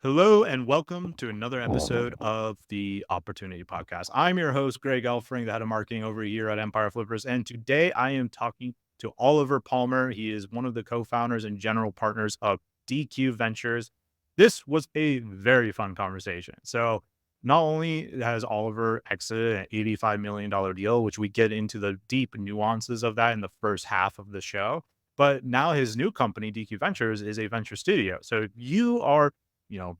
Hello and welcome to another episode of the Opportunity Podcast. I'm your host, Greg Elfring, the head of marketing over here at Empire Flippers. And today I am talking to Oliver Palmer. He is one of the co-founders and general partners of DQ Ventures. This was a very fun conversation. So not only has Oliver exited an $85 million deal, which we get into the deep nuances of that in the first half of the show, but now his new company, DQ Ventures, is a venture studio. So if you are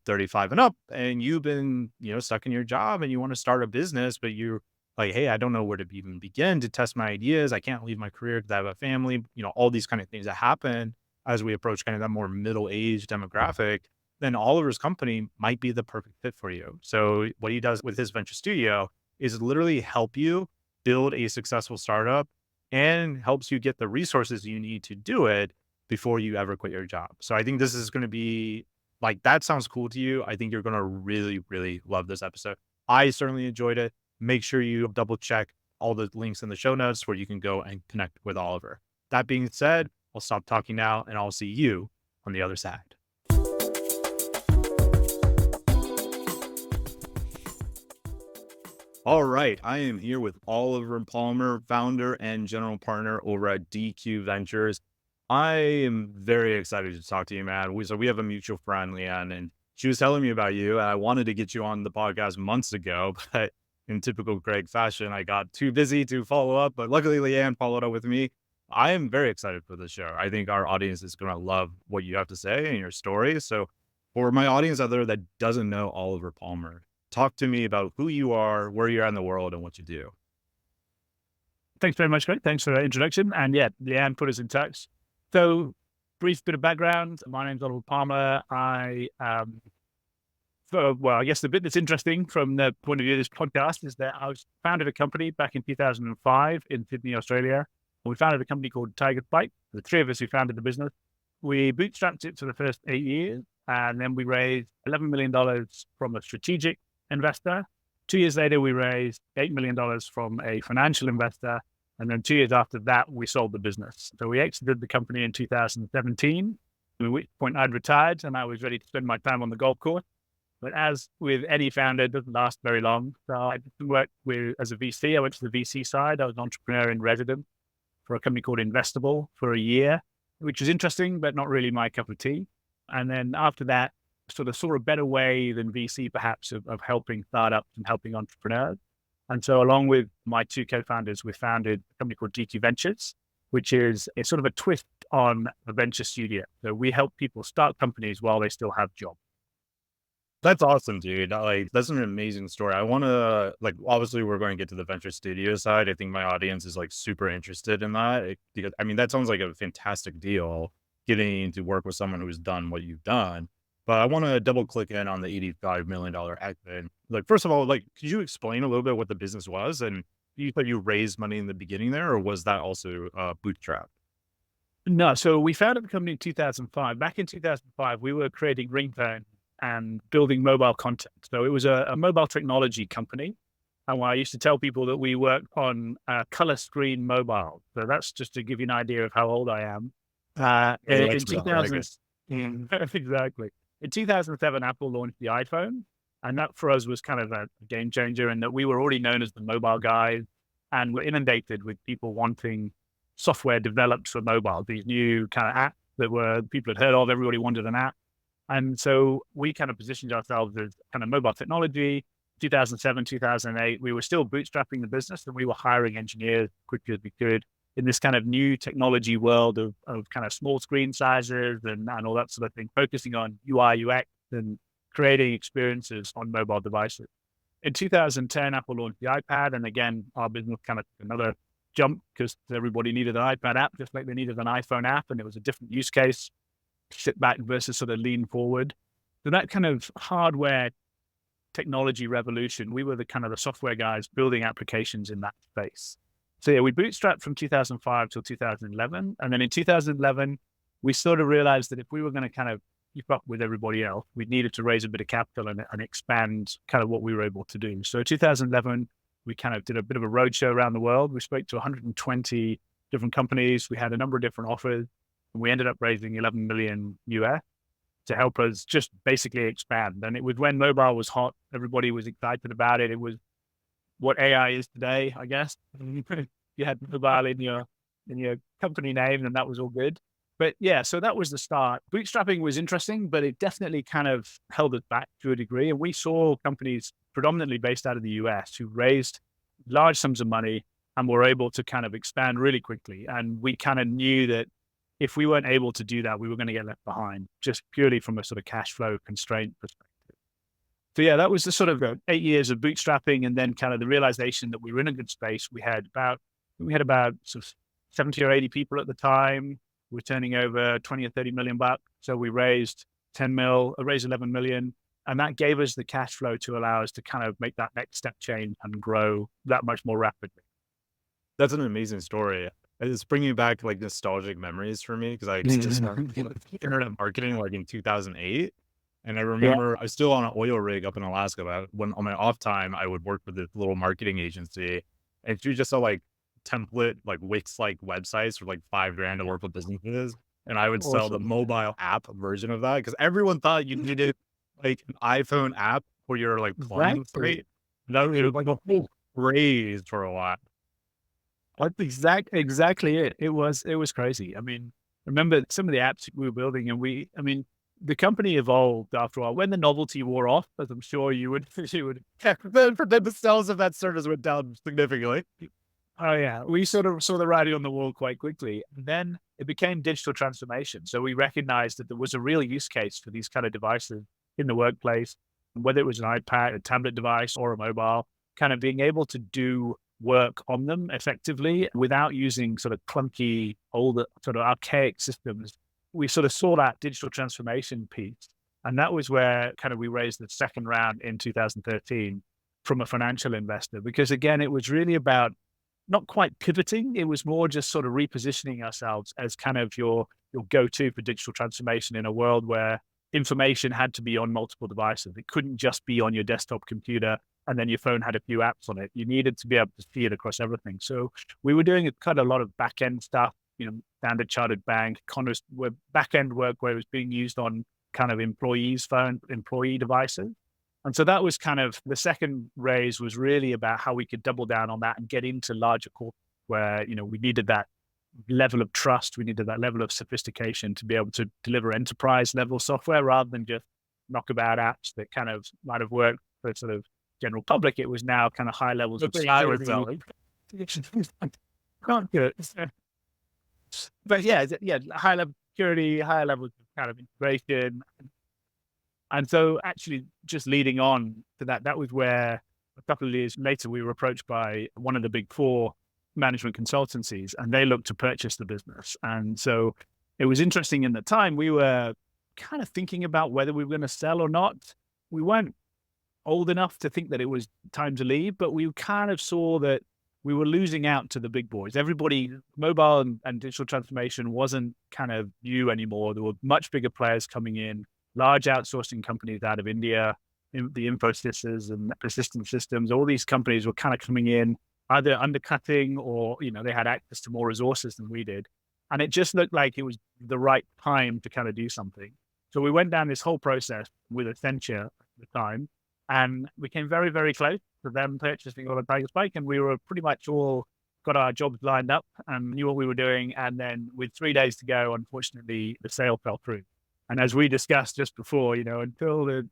35 and up, and you've been, stuck in your job and you want to start a business, but you're like, hey, I don't know where to even begin to test my ideas. I can't leave my career because I have a family, all these kind of things that happen as we approach kind of that more middle-aged demographic, then Oliver's company might be the perfect fit for you. So what he does with his venture studio is literally help you build a successful startup and helps you get the resources you need to do it before you ever quit your job. So I think this is going to be like, that sounds cool to you. I think you're going to really, really love this episode. I certainly enjoyed it. Make sure you double check all the links in the show notes where you can go and connect with Oliver. That being said, I'll stop talking now and I'll see you on the other side. All right. I am here with Oliver Palmer, founder and general partner over at DQ Ventures. I am very excited to talk to you, man. We have a mutual friend, Leanne, and she was telling me about you. And I wanted to get you on the podcast months ago, but in typical Greg fashion, I got too busy to follow up. But luckily, Leanne followed up with me. I am very excited for the show. I think our audience is going to love what you have to say and your story. So, for my audience out there that doesn't know Oliver Palmer, talk to me about who you are, where you're at in the world, and what you do. Thanks very much, Greg. Thanks for that introduction. And yeah, Leanne put us in touch. So, brief bit of background. My name's Oliver Palmer. I guess the bit that's interesting from the point of view of this podcast is that I founded a company back in 2005 in Sydney, Australia. We founded a company called Tiger Bite. The three of us who founded the business. We bootstrapped it for the first 8 years, and then we raised $11 million from a strategic investor. 2 years later, we raised $8 million from a financial investor. And then 2 years after that, we sold the business. So we exited the company in 2017, at which point I'd retired and I was ready to spend my time on the golf course. But as with any founder, it doesn't last very long. So I worked as a VC. I went to the VC side. I was an entrepreneur in residence for a company called Investable for a year, which was interesting, but not really my cup of tea. And then after that, sort of saw a better way than VC perhaps of helping startups and helping entrepreneurs. And so along with my two co-founders, we founded a company called DQ Ventures, which is a sort of a twist on a venture studio. So we help people start companies while they still have jobs. That's awesome, dude. That's an amazing story. I want to, obviously we're going to get to the venture studio side. I think my audience is super interested in that because that sounds like a fantastic deal, getting to work with someone who's done what you've done. But I want to double click in on the $85 million exit. First of all, could you explain a little bit what the business was? And you said you raised money in the beginning there, or was that also bootstrap? No, so we founded the company in 2005. Back in 2005, we were creating ringtone and building mobile content. So it was a mobile technology company. And I used to tell people that we worked on color screen mobile. So that's just to give you an idea of how old I am. In 2000, exactly. In 2007, Apple launched the iPhone, and that for us was kind of a game changer in that we were already known as the mobile guys and were inundated with people wanting software developed for mobile, these new kind of apps that people had heard of, everybody wanted an app. And so we kind of positioned ourselves as kind of mobile technology. 2007, 2008, we were still bootstrapping the business and we were hiring engineers quickly as we could in this kind of new technology world of kind of small screen sizes and all that sort of thing, focusing on UI, UX and creating experiences on mobile devices. In 2010, Apple launched the iPad. And again, our business kind of took another jump because everybody needed an iPad app, just like they needed an iPhone app. And it was a different use case, sit back versus sort of lean forward. So that kind of hardware technology revolution, we were the kind of the software guys building applications in that space. So yeah, we bootstrapped from 2005 till 2011. And then in 2011, we sort of realized that if we were going to kind of keep up with everybody else, we needed to raise a bit of capital and expand kind of what we were able to do. So 2011, we kind of did a bit of a roadshow around the world. We spoke to 120 different companies. We had a number of different offers and we ended up raising 11 million US. to help us just basically expand. And it was when mobile was hot, everybody was excited about it. It was what AI is today, I guess. You had mobile in your company name, and that was all good. But yeah, so that was the start. Bootstrapping was interesting, but it definitely kind of held us back to a degree. And we saw companies predominantly based out of the US who raised large sums of money and were able to kind of expand really quickly. And we kind of knew that if we weren't able to do that, we were going to get left behind just purely from a sort of cash flow constraint perspective. So yeah, that was the sort of 8 years of bootstrapping, and then kind of the realization that we were in a good space. We had about sort of 70 or 80 people at the time. We're turning over 20 or 30 million bucks. So we raised 10 mil, raised 11 million. And that gave us the cash flow to allow us to kind of make that next step change and grow that much more rapidly. That's an amazing story. It's bringing back like nostalgic memories for me because I just started internet marketing like in 2008. And I Yeah. remember I was still on an oil rig up in Alaska, but when on my off time, I would work with this little marketing agency, and she just saw like template, like Wix like websites for like 5 grand to work with businesses. And I would sell the Awesome. mobile app version of that because everyone thought you needed like an iPhone app for your like plumbing Exactly. site. That was like a whole craze for a while. That's exactly it. It was crazy. I mean, remember some of the apps we were building, and I mean, the company evolved after a while. When the novelty wore off, as I'm sure you would, you would. Then for the sales of that service went down significantly. Oh yeah, we sort of saw the writing on the wall quite quickly. And then it became digital transformation. So we recognized that there was a real use case for these kind of devices in the workplace, whether it was an iPad, a tablet device, or a mobile, kind of being able to do work on them effectively without using sort of clunky, old, sort of archaic systems. We sort of saw that digital transformation piece. And that was where kind of we raised the second round in 2013 from a financial investor, because again, it was really about not quite pivoting. It was more just sort of repositioning ourselves as kind of your go-to for digital transformation in a world where information had to be on multiple devices. It couldn't just be on your desktop computer and then your phone had a few apps on it. You needed to be able to see it across everything. So we were doing kind of a lot of back end stuff, Standard Chartered Bank, kind of back end work where it was being used on kind of employee devices. And so that was kind of the second raise was really about how we could double down on that and get into larger corporates where, we needed that level of trust. We needed that level of sophistication to be able to deliver enterprise level software rather than just knockabout apps that kind of might have worked for sort of general public. It was now kind of high levels The of thing I was security. selling. Can't do it. But yeah, high level security, high levels of kind of integration. And so actually just leading on to that, that was where a couple of years later, we were approached by one of the big four management consultancies, and they looked to purchase the business. And so it was interesting in the time we were kind of thinking about whether we were going to sell or not. We weren't old enough to think that it was time to leave, but we kind of saw that we were losing out to the big boys. Everybody, mobile and digital transformation wasn't kind of new anymore. There were much bigger players coming in, large outsourcing companies out of India, the Infosys and Persistent Systems. All these companies were kind of coming in, either undercutting or, they had access to more resources than we did. And it just looked like it was the right time to kind of do something. So we went down this whole process with Accenture at the time, and we came very, very close to them purchasing all of Tiger Spike. And we were pretty much all got our jobs lined up and knew what we were doing. And then with 3 days to go, unfortunately, the sale fell through. And as we discussed just before, until the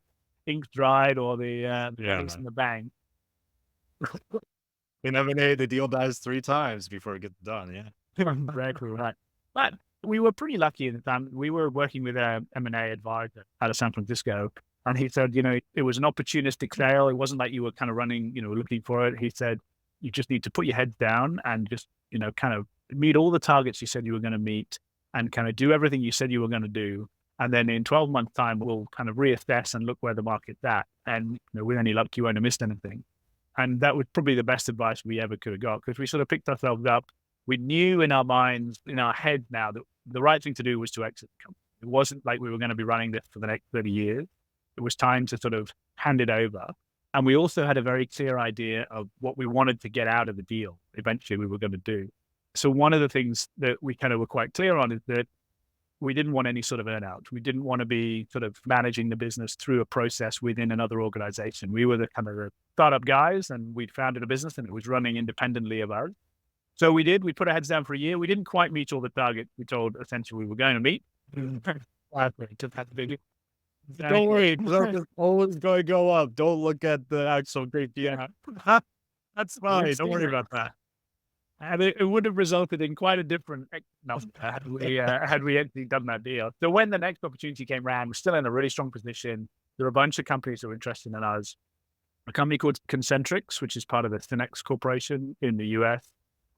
ink dried or the money's in the bank. In M&A, the deal dies 3 times before it gets done. Yeah. Exactly right. But we were pretty lucky at the time. We were working with an M&A advisor out of San Francisco. And he said, it was an opportunistic sale. It wasn't like you were kind of running, looking for it. He said, you just need to put your head down and just, kind of meet all the targets you said you were going to meet and kind of do everything you said you were going to do. And then in 12 months time, we'll kind of reassess and look where the market's at. And with any luck, you won't have missed anything. And that was probably the best advice we ever could have got, because we sort of picked ourselves up. We knew in our minds, in our head now, that the right thing to do was to exit the company. It wasn't like we were going to be running this for the next 30 years. It was time to sort of hand it over. And we also had a very clear idea of what we wanted to get out of the deal eventually we were going to do. So one of the things that we kind of were quite clear on is that we didn't want any sort of earnout. We didn't want to be sort of managing the business through a process within another organization. We were the kind of the startup guys, and we'd founded a business and it was running independently of ours. So we did. We put our heads down for a year. We didn't quite meet all the targets we told essentially we were going to meet. Don't worry, it's always going to go up. Don't look at the actual great Yeah, That's fine. Don't worry about that. and it would have resulted in quite a different number had we actually done that deal. So when the next opportunity came around, we're still in a really strong position. There were a bunch of companies that were interested in us. A company called Concentrix, which is part of the Thinex Corporation in the US,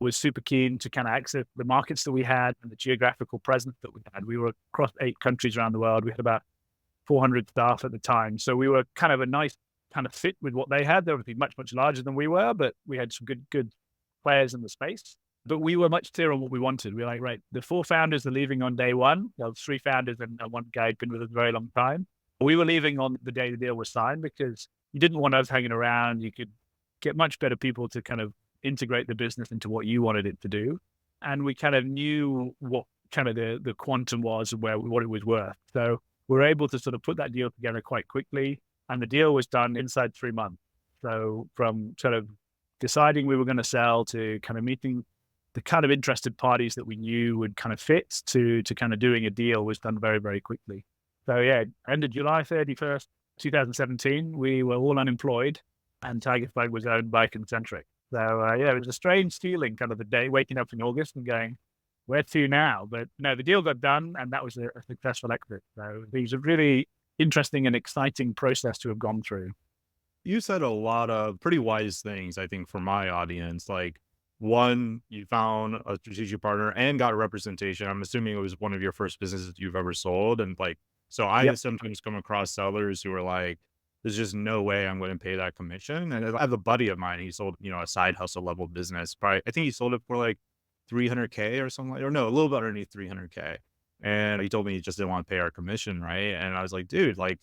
was super keen to kind of access the markets that we had and the geographical presence that we had. We were across 8 countries around the world. We had about 400 staff at the time. So we were kind of a nice kind of fit with what they had. They were obviously much, much larger than we were, but we had some good players in the space. But we were much clearer on what we wanted. We were like, right, the 4 founders are leaving on day one. There was 3 founders and one guy had been with us a very long time. We were leaving on the day the deal was signed because you didn't want us hanging around. You could get much better people to kind of integrate the business into what you wanted it to do. And we kind of knew what kind of the quantum was and what it was worth. So we were able to sort of put that deal together quite quickly. And the deal was done inside 3 months. So from sort of deciding we were going to sell to kind of meeting the kind of interested parties that we knew would kind of fit to kind of doing a deal was done very, very quickly. So yeah, ended July 31st, 2017. We were all unemployed and Tigerflight was owned by Concentric. So yeah, it was a strange feeling kind of the day waking up in August and going, where to now? But no, the deal got done and that was a successful exit. So it was a really interesting and exciting process to have gone through. You said a lot of pretty wise things, I think, for my audience. Like, one, you found a strategic partner and got a representation. I'm assuming it was one of your first businesses you've ever sold. And like, so I Yep. sometimes come across sellers who are like, there's just no way I'm going to pay that commission. And I have a buddy of mine, he sold, a side hustle level business. Probably, I think he sold it for like 300K or something, or no, a little bit underneath 300K. And he told me he just didn't want to pay our commission, right? And I was like, dude, like,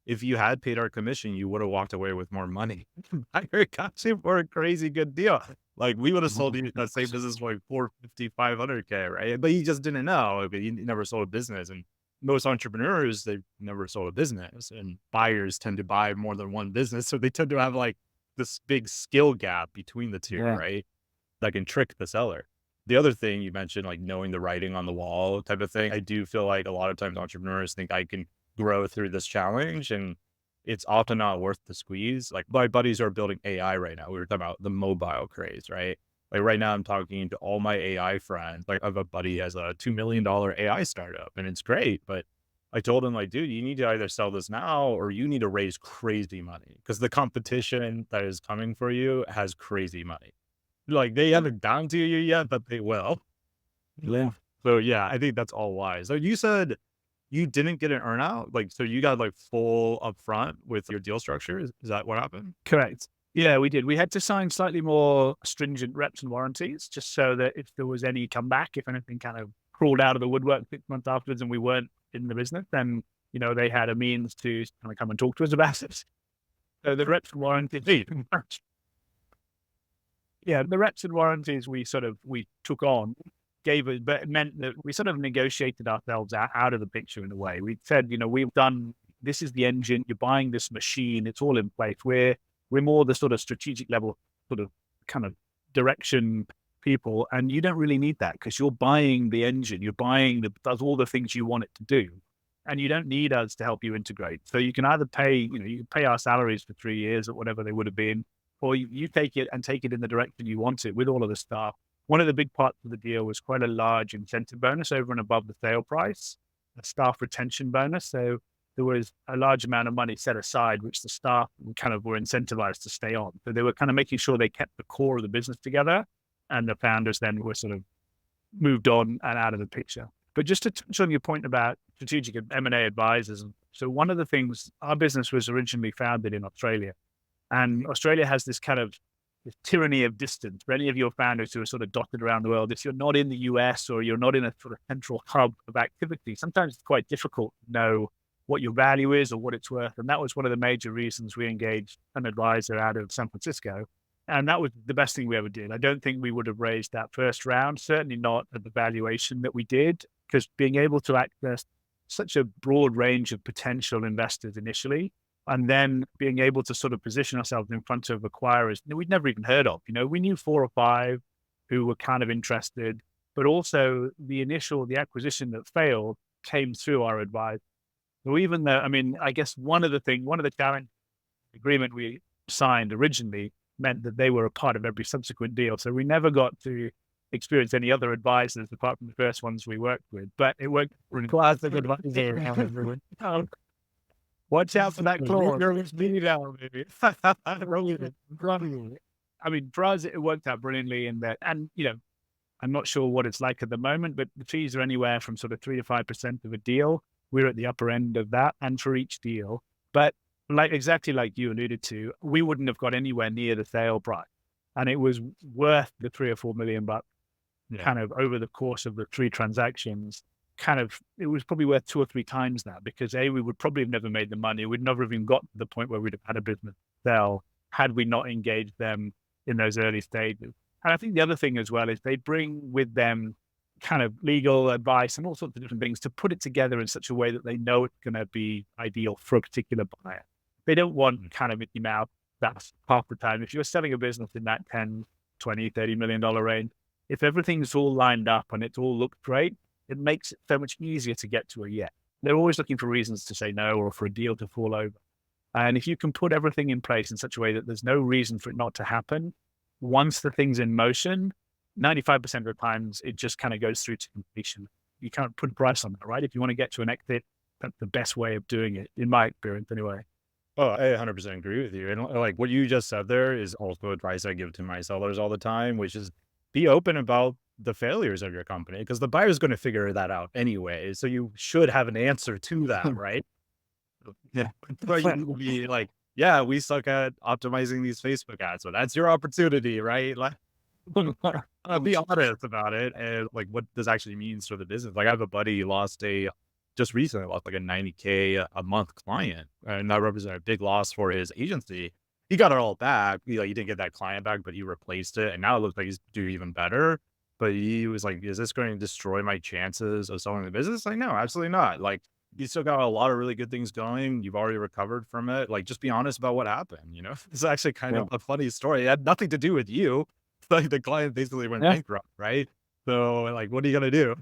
if you had paid our commission, you would have walked away with more money. I got you for a crazy good deal. Like, we would have sold you that same business for like 450, 500K, right? But he just didn't know. But he never sold a business. And most entrepreneurs, they've never sold a business. And buyers tend to buy more than one business. So they tend to have like this big skill gap between the two, Yeah. right? That can trick the seller. The other thing you mentioned, like knowing the writing on the wall type of thing, I do feel like a lot of times entrepreneurs think I can grow through this challenge and it's often not worth the squeeze. Like my buddies are building AI right now. We were talking about the mobile craze, right? Like right now I'm talking to all my AI friends. Like I have a buddy who has a $2 million AI startup and it's great. But I told him like, dude, you need to either sell this now or you need to raise crazy money because the competition that is coming for you has crazy money. Like they haven't gone to you yet, but they will. Yeah. So yeah, I think that's all wise. So you said you didn't get an earnout? Like, so you got like full upfront with your deal structure? Is that what happened? Correct. Yeah, we did. We had to sign slightly more stringent reps and warranties just so that if there was any comeback, if anything kind of crawled out of the woodwork 6 months afterwards and we weren't in the business, then, they had a means to kind of come and talk to us about it. So the reps and warranties, yeah, the reps and warranties we took on but it meant that we sort of negotiated ourselves out of the picture in a way. We said, we've done, this is the engine, you're buying this machine, it's all in place. We're more the sort of strategic level, sort of kind of direction people. And you don't really need that because you're buying the engine, does all the things you want it to do. And you don't need us to help you integrate. So you can either pay, you can pay our salaries for 3 years or whatever they would have been, or you take it in the direction you want it with all of the staff. One of the big parts of the deal was quite a large incentive bonus over and above the sale price, a staff retention bonus. So there was a large amount of money set aside, which the staff kind of were incentivized to stay on. So they were kind of making sure they kept the core of the business together, and the founders then were sort of moved on and out of the picture. But just to touch on your point about strategic M&A advisors, so one of the things, our business was originally founded in Australia, and Australia has this kind of this tyranny of distance for any of your founders who are sort of dotted around the world. If you're not in the US or you're not in a sort of central hub of activity, sometimes it's quite difficult to know what your value is or what it's worth. And that was one of the major reasons we engaged an advisor out of San Francisco. And that was the best thing we ever did. I don't think we would have raised that first round, certainly not at the valuation that we did, because being able to access such a broad range of potential investors initially, and then being able to sort of position ourselves in front of acquirers that we'd never even heard of. We knew 4 or 5 who were kind of interested, but also the acquisition that failed came through our advice. So even though, I guess one of the challenge agreement we signed originally meant that they were a part of every subsequent deal. So we never got to experience any other advisors apart from the first ones we worked with. But it worked. Classic advisor. Watch out for that clause. You're speeding down, baby. For us, it worked out brilliantly in that, and I'm not sure what it's like at the moment, but the fees are anywhere from sort of 3 to 5% of a deal. We're at the upper end of that, and for each deal. But exactly like you alluded to, we wouldn't have got anywhere near the sale price, and it was worth the $3 or $4 million kind of over the course of the 3 transactions. It was probably worth 2 or 3 times that, because we would probably have never made the money. We'd never even got to the point where we'd have had a business sell had we not engaged them in those early stages. And I think the other thing as well is they bring with them kind of legal advice and all sorts of different things to put it together in such a way that they know it's going to be ideal for a particular buyer. They don't want kind of Mickey Mouse. That's half the time. If you're selling a business in that 10, 20, $30 million range, if everything's all lined up and it's all looked great, it makes it so much easier to get to a yes. They're always looking for reasons to say no or for a deal to fall over. And if you can put everything in place in such a way that there's no reason for it not to happen, once the thing's in motion, 95% of the times it just kind of goes through to completion. You can't put a price on that, right? If you want to get to an exit, that's the best way of doing it, in my experience anyway. Oh, I 100% agree with you. And like what you just said there is also advice I give to my sellers all the time, which is be open about the failures of your company, because the buyer's going to figure that out anyway. So you should have an answer to that, right? Yeah. But you be like, yeah, we suck at optimizing these Facebook ads. So that's your opportunity, right? Like, be honest about it. And like, what this actually means for the business. Like, I have a buddy who just recently lost like a 90K a month client. And that represented a big loss for his agency. He got it all back. He didn't get that client back, but he replaced it. And now it looks like he's doing even better. But he was like, is this going to destroy my chances of selling the business? Like, no, absolutely not. Like, you still got a lot of really good things going. You've already recovered from it. Like, just be honest about what happened. It's actually kind of a funny story. It had nothing to do with you. Like, the client basically went bankrupt, right? So, like, what are you gonna do?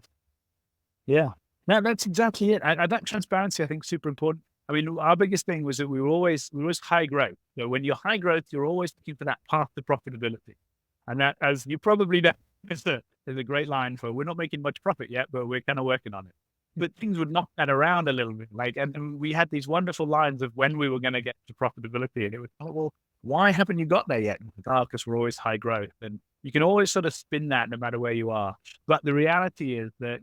Yeah, no, that's exactly it. And that transparency, I think, is super important. Our biggest thing was that we were always high growth. So when you're high growth, you're always looking for that path to profitability. And that, as you probably know, is a great line for, we're not making much profit yet, but we're kind of working on it. But things would knock that around a little bit. And we had these wonderful lines of when we were going to get to profitability. And it was, oh, well, why haven't you got there yet? Because we're always high growth. And you can always sort of spin that no matter where you are. But the reality is that,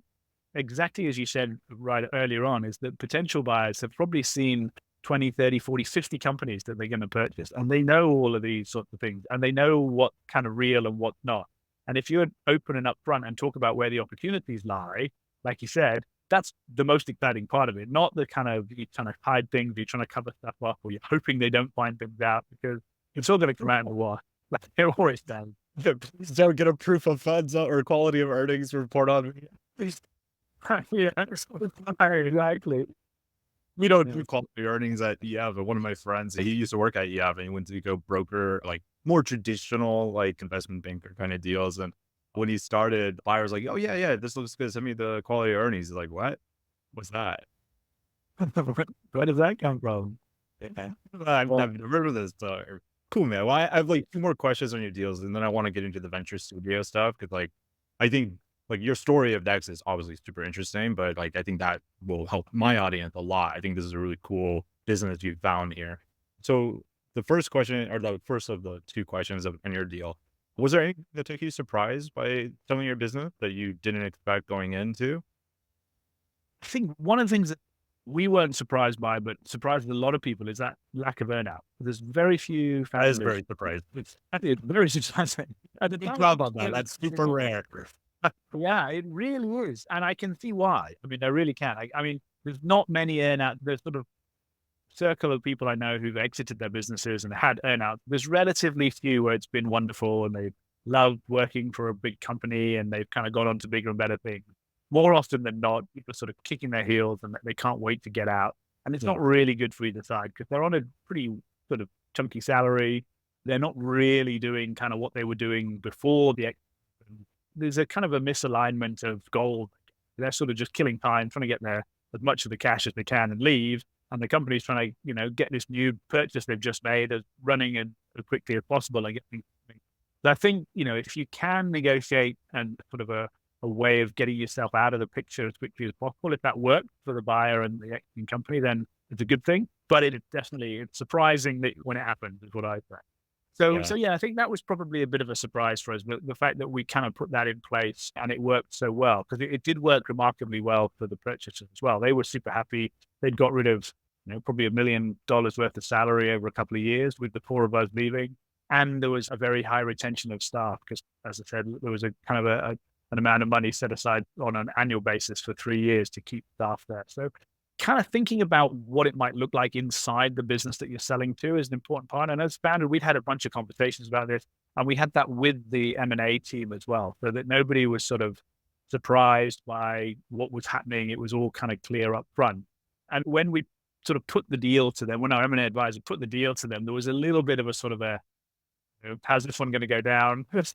exactly as you said right earlier on, is that potential buyers have probably seen 20, 30, 40, 50 companies that they're going to purchase. And they know all of these sorts of things. And they know what kind of real and what's not. And if you're open and upfront and talk about where the opportunities lie, like you said, that's the most exciting part of it. Not the kind of, you're trying to hide things, you're trying to cover stuff up, or you're hoping they don't find things out, because it's all going to come out in the wash. Like it always does. Please don't get a proof of funds or quality of earnings report on me. Please. Yeah, exactly. We don't do quality earnings at EF, but one of my friends, he used to work at EF and he went to go broker like more traditional, like investment banker kind of deals. And when he started, buyers like, oh yeah, this looks good. Send me the quality of earnings. He's like, what? What's that? Where does that come from? Yeah. I've never heard of this. Cool, man. Well, I have like 2 more questions on your deals, and then I want to get into the venture studio stuff, because like I think like your story of Dex is obviously super interesting, but like I think that will help my audience a lot. I think this is a really cool business you found here. So the first question, or the first of the 2 questions in your deal, was there anything that took you surprised by selling your business that you didn't expect going into? I think one of the things that we weren't surprised by, but surprised a lot of people, is that lack of earnout. There's very few That is founders. very surprising. It's very surprising. About that. That's super rare. Yeah, it really is. And I can see why. I really can. There's not many earnout. There's sort of circle of people I know who've exited their businesses and had earnout. There's relatively few where it's been wonderful and they've loved working for a big company and they've kind of gone on to bigger and better things. more often than not, people are sort of kicking their heels and they can't wait to get out. And it's Yeah. not really good for either side because they're on a pretty sort of chunky salary. They're not really doing kind of what they were doing before the. There's a kind of a misalignment of goals. They're sort of just killing time, trying to get their as much of the cash as they can and leave. And the company's trying to, get this new purchase they've just made as running as quickly as possible and get things. So I think, if you can negotiate and sort of a way of getting yourself out of the picture as quickly as possible, if that worked for the buyer and the exiting company, then it's a good thing. But it's surprising that when it happens is what I say. So Yeah. yeah, I think that was probably a bit of a surprise for us, the fact that we kind of put that in place and it worked so well because it did work remarkably well for the purchasers as well. They were super happy. They'd got rid of, probably $1 million worth of salary over a couple of years with the four of us leaving. And there was a very high retention of staff because, as I said, there was a kind of an amount of money set aside on an annual basis for 3 years to keep staff there. So kind of thinking about what it might look like inside the business that you're selling to is an important part. And as founder, we'd had a bunch of conversations about this, and we had that with the M&A team as well, so that nobody was sort of surprised by what was happening. It was all kind of clear up front. And when we sort of put the deal to them, when our M&A advisor put the deal to them, there was a little bit of a sort of how's this one going to go down? Where's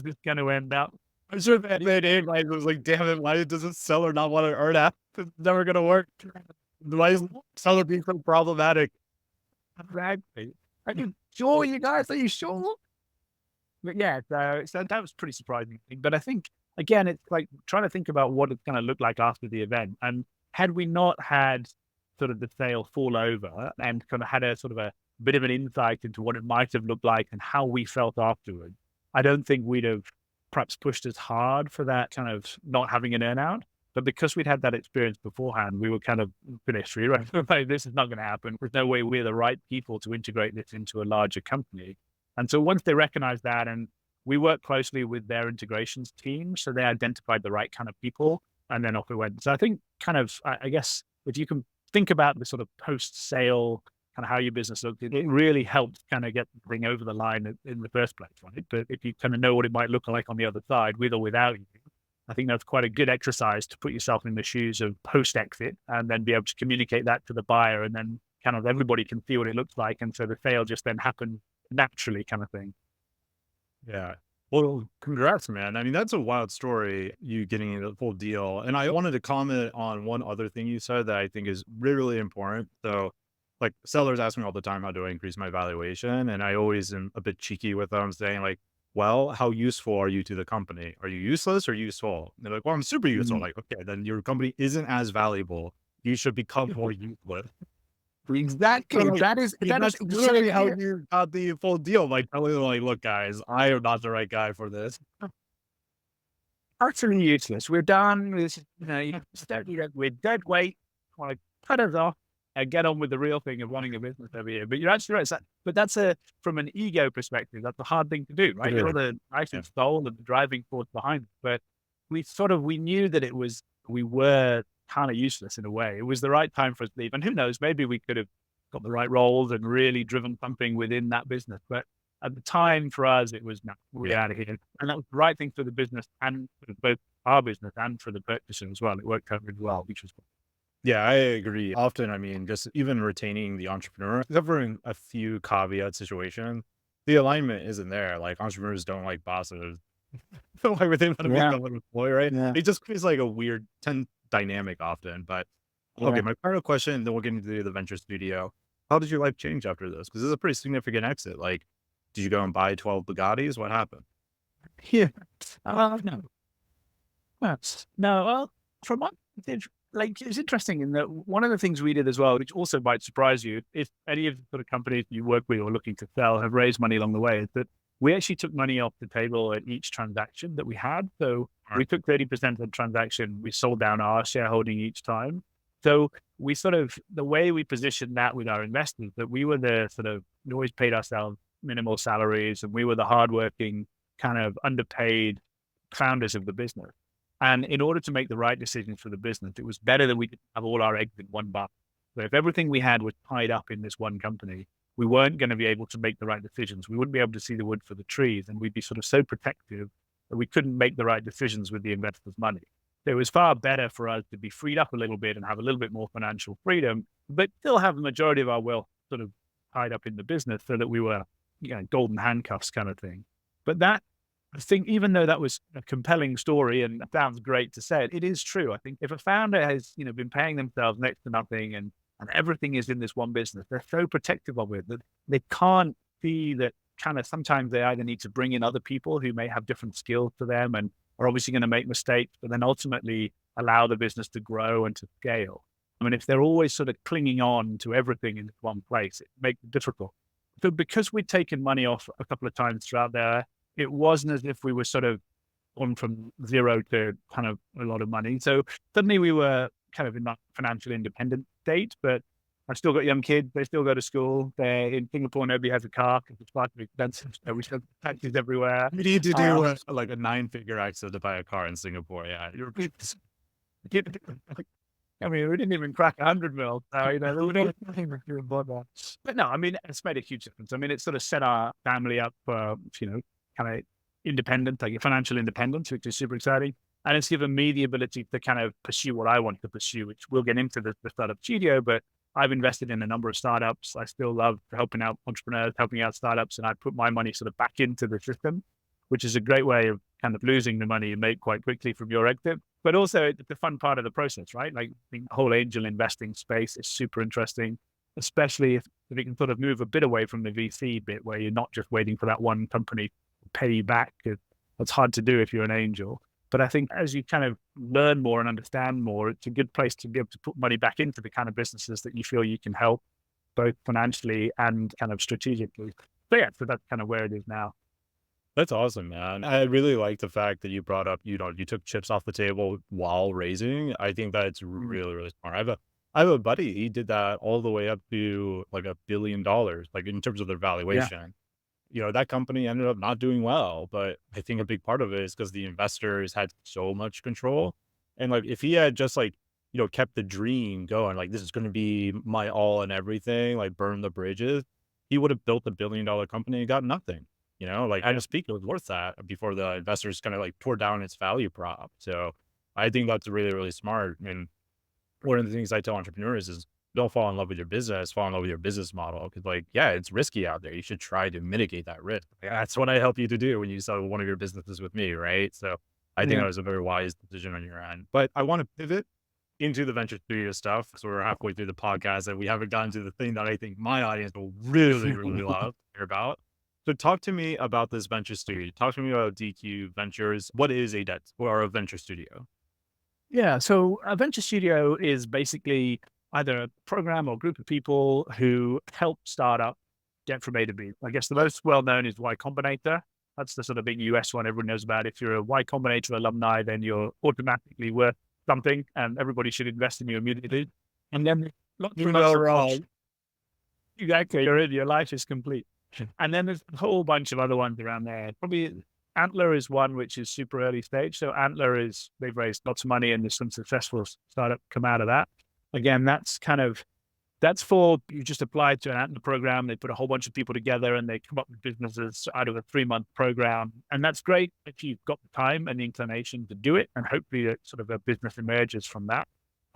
this going to end up? I'm sure that they did. Like, it was like, damn it, why does the seller not want to earn out? It's never gonna work. Why is the seller being so problematic? Exactly. Are you sure, you guys? Are you sure? But yeah, so that was pretty surprising. But I think, again, it's like trying to think about what it's going to look like after the event. And had we not had sort of the sale fall over and kind of had a sort of a bit of an insight into what it might have looked like and how we felt afterwards, I don't think we'd have perhaps pushed as hard for that kind of not having an earnout. But because we'd had that experience beforehand, we were kind of finished. Right? Like, this is not going to happen. There's no way we're the right people to integrate this into a larger company. And so once they recognized that, and we worked closely with their integrations team, so they identified the right kind of people, and then off we went. So I think kind of, I guess, if you can think about the sort of post-sale kind of how your business looks, it really helps kind of get the thing over the line in the first place, right? But if you kind of know what it might look like on the other side, with or without you, I think that's quite a good exercise to put yourself in the shoes of post-exit and then be able to communicate that to the buyer, and then kind of everybody can see what it looks like. And so the sale just then happens naturally, kind of thing. Yeah. Well, congrats, man. I mean, that's a wild story, you getting the full deal. And I wanted to comment on one other thing you said that I think is really, really important. So, like, sellers ask me all the time, how do I increase my valuation? And I always am a bit cheeky with them, saying, like, well, how useful are you to the company? Are you useless or useful? And they're like, well, I'm super useful. Mm. Like, okay, then your company isn't as valuable. You should become more useless. Exactly. So, like, That is that's literally how exactly. you got the full deal by telling them, like, look, guys, I am not the right guy for this. Utterly useless. We're done. We're dead weight. Want to cut us off and get on with the real thing of running a business over here. But you're actually right. But that's from an ego perspective, that's a hard thing to do, right? It is. You're the nicest soul and the driving force behind it. But we knew that we were kind of useless in a way. It was the right time for us to leave. And who knows, maybe we could have got the right roles and really driven something within that business. But at the time for us, it was, no, we're out of here. And that was the right thing for the business and for both our business and for the purchaser as well. It worked out really well, which was cool. Yeah, I agree. Often, I mean, just even retaining the entrepreneur, except for in a few caveat situations, the alignment isn't there. Like, entrepreneurs don't like bosses. Don't like they want to become an employee, right? Yeah. It just creates like a weird dynamic often. But okay, Yeah. my final question, then we'll get into the venture studio. How did your life change after this? Because this is a pretty significant exit. Like, did you go and buy 12 Bugattis? What happened? Yeah. No. No. Well, from my, it's interesting in that one of the things we did as well, which also might surprise you, if any of the sort of companies you work with or looking to sell have raised money along the way, is that we actually took money off the table at each transaction that we had. So we took 30% of the transaction. We sold down our shareholding each time. So the way we positioned that with our investors, that we always paid ourselves minimal salaries, and we were the hardworking, kind of underpaid founders of the business. And in order to make the right decisions for the business, it was better that we didn't have all our eggs in one basket. So if everything we had was tied up in this one company, we weren't going to be able to make the right decisions. We wouldn't be able to see the wood for the trees, and we'd be sort of so protective that we couldn't make the right decisions with the investors' money. it was far better for us to be freed up a little bit and have a little bit more financial freedom, but still have the majority of our wealth sort of tied up in the business so that we were, golden handcuffs kind of thing. But that, I think, even though that was a compelling story and sounds great to say it, it is true. I think if a founder has, been paying themselves next to nothing and everything is in this one business, they're so protective of it that they can't see that kind of sometimes they either need to bring in other people who may have different skills to them and are obviously going to make mistakes, but then ultimately allow the business to grow and to scale. I mean, if they're always sort of clinging on to everything in one place, it makes it difficult. So because we'd taken money off a couple of times throughout there, it wasn't as if we were sort of gone from zero to kind of a lot of money. So suddenly we were kind of in that financial independent state, but I've still got young kids. They still go to school. They're in Singapore. Nobody has a car because it's far too expensive. So we still have taxis everywhere. You need to do like a 9-figure exit to buy a car in Singapore. Yeah. I mean, we didn't even crack 100 mil. So, but no, I mean, it's made a huge difference. I mean, it's sort of set our family up for, kind of independent, like financial independence, which is super exciting. And it's given me the ability to kind of pursue what I want to pursue, which we'll get into the startup studio, but I've invested in a number of startups. I still love helping out entrepreneurs, helping out startups, and I put my money sort of back into the system, which is a great way of kind of losing the money you make quite quickly from your exit. But also it's the fun part of the process, right? Like the whole angel investing space is super interesting, especially if you can sort of move a bit away from the VC bit where you're not just waiting for that one company to pay you back. That's hard to do if you're an angel. But I think as you kind of learn more and understand more, it's a good place to be able to put money back into the kind of businesses that you feel you can help, both financially and kind of strategically. So yeah, so that's kind of where it is now. That's awesome, man. I really like the fact that you brought up, you took chips off the table while raising. I think that's really, really smart. I have a buddy, he did that all the way up to like $1 billion, like in terms of their Yeah. valuation. That company ended up not doing well, but I think a big part of it is because the investors had so much control. And like, if he had just like, kept the dream going, like, this is going to be my all and everything, like burn the bridges, he would have built a $1 billion company and got nothing, like at its peak, it was worth that before the investors kind of like tore down its value prop. So I think that's really, really smart. And one of the things I tell entrepreneurs is don't fall in love with your business, fall in love with your business model. Cause like, yeah, it's risky out there. You should try to mitigate that risk. Like, that's what I help you to do when you sell one of your businesses with me. Right. So I think Yeah. that was a very wise decision on your end, but I want to pivot into the venture studio stuff. So we're halfway through the podcast and we haven't gotten to the thing that I think my audience will really, really love to hear about. So talk to me about this venture studio. Talk to me about DQ Ventures. What is a debt or a venture studio? Yeah. So a venture studio is basically either a program or group of people who help start up get from A to B. I guess the most well known is Y Combinator. That's the sort of big US one everyone knows about. If you're a Y Combinator alumni, then you're automatically worth something and everybody should invest in you immediately. And then lots and lots of options. Exactly. You're in, your life is complete. And then there's a whole bunch of other ones around there. Probably Antler is one which is super early stage. So Antler is, they've raised lots of money and there's some successful startup come out of that. Again, that's for, you just apply to an Antler program. They put a whole bunch of people together and they come up with businesses out of a 3-month program. And that's great if you've got the time and the inclination to do it. And hopefully sort of a business emerges from that.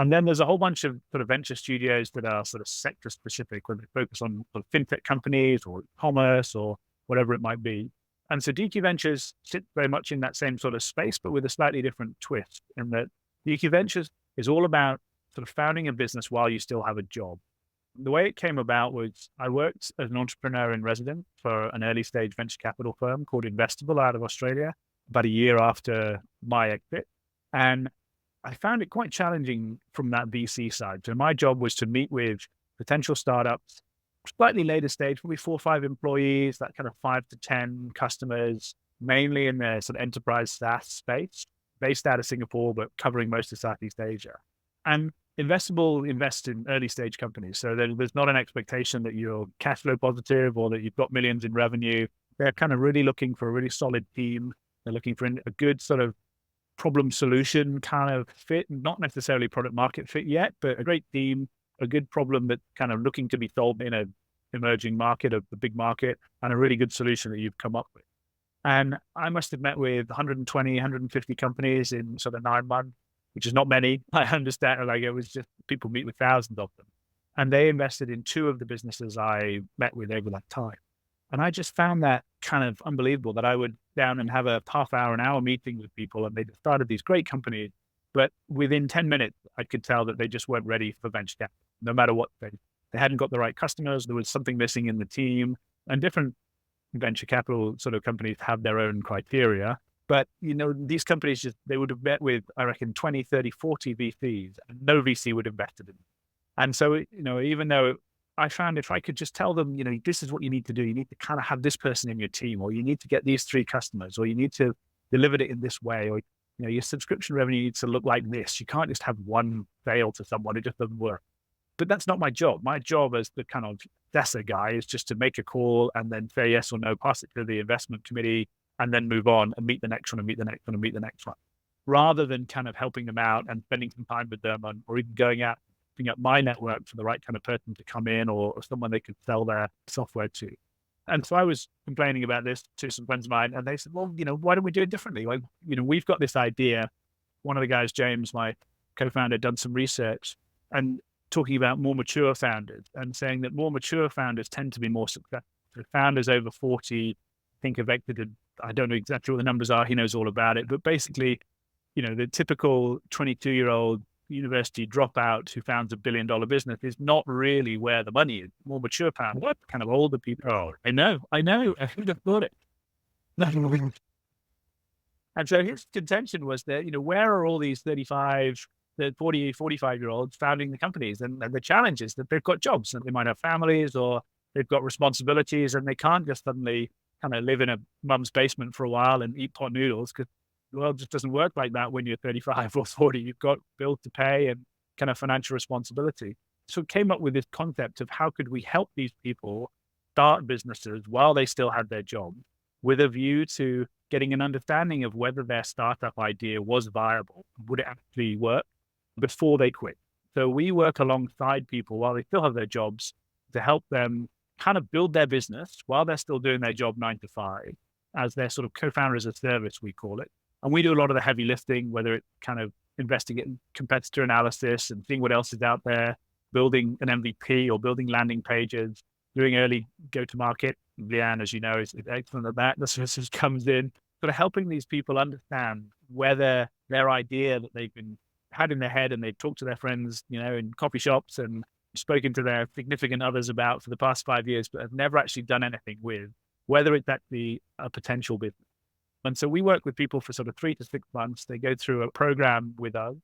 And then there's a whole bunch of sort of venture studios that are sort of sector specific, where they focus on sort of fintech companies or commerce or whatever it might be. And so DQ Ventures sit very much in that same sort of space, but with a slightly different twist in that DQ Ventures is all about sort of founding a business while you still have a job. The way it came about was I worked as an entrepreneur in residence for an early stage venture capital firm called Investable out of Australia about a year after my exit. And I found it quite challenging from that VC side. So my job was to meet with potential startups, slightly later stage, probably 4 or 5 employees, that kind of 5 to 10 customers, mainly in the sort of enterprise SaaS space, based out of Singapore, but covering most of Southeast Asia. And Investable invests in early stage companies. So there's not an expectation that you're cash flow positive or that you've got millions in revenue. They're kind of really looking for a really solid team. They're looking for a good sort of problem solution kind of fit, not necessarily product market fit yet, but a great team, a good problem that kind of looking to be solved in a emerging market, a big market, and a really good solution that you've come up with. And I must have met with 120, 150 companies in sort of 9 months. which is not many. I understand. Like, it was just people meet with thousands of them. And they invested in two of the businesses I met with over that time. And I just found that kind of unbelievable that I would down and have a half hour, an hour meeting with people, and they started these great companies. But within 10 minutes, I could tell that they just weren't ready for venture capital, no matter what they hadn't got the right customers. There was something missing in the team, and different venture capital sort of companies have their own criteria. But, these companies they would have met with, I reckon, 20, 30, 40 VCs, and no VC would have invested in them. And so, even though I found if I could just tell them, this is what you need to do, you need to kind of have this person in your team, or you need to get these three customers, or you need to deliver it in this way, or, your subscription revenue needs to look like this. You can't just have one fail to someone. It just doesn't work. But that's not my job. My job as the kind of DESA guy is just to make a call and then say yes or no, pass it to the investment committee, and then move on and meet the next one and meet the next one and meet the next one, rather than kind of helping them out and spending some time with them, or even going out, picking up my network for the right kind of person to come in, or someone they could sell their software to. And so I was complaining about this to some friends of mine, and they said, well, why don't we do it differently? Like, we've got this idea. One of the guys, James, my co-founder, done some research and talking about more mature founders and saying that more mature founders tend to be more successful. So founders over 40, I think, have exited. I don't know exactly what the numbers are. He knows all about it. But basically, the typical 22-year-old university dropout who founds $1 billion business is not really where the money is. More mature founders, what kind of older people? Oh, I know. I should have thought it. And so his contention was that, where are all these 35, the 40, 45-year-olds founding the companies? And the challenge is that they've got jobs and they might have families, or they've got responsibilities, and they can't just suddenly kind of live in a mum's basement for a while and eat pot noodles, because the world just doesn't work like that when you're 35 or 40. You've got bills to pay and kind of financial responsibility. So it came up with this concept of how could we help these people start businesses while they still had their job, with a view to getting an understanding of whether their startup idea was viable, would it actually work, before they quit. So we work alongside people while they still have their jobs to help them kind of build their business while they're still doing their job 9 to 5, as their sort of co-founder as a service, we call it. And we do a lot of the heavy lifting, whether it's kind of investigating competitor analysis and seeing what else is out there, building an MVP or building landing pages, doing early go-to-market. Leanne, as you know, is excellent at that. The services comes in, sort of helping these people understand whether their idea that they've been had in their head and they've talked to their friends, in coffee shops and spoken to their significant others about for the past 5 years, but have never actually done anything with, whether it's actually a potential business. And so we work with people for sort of 3 to 6 months. They go through a program with us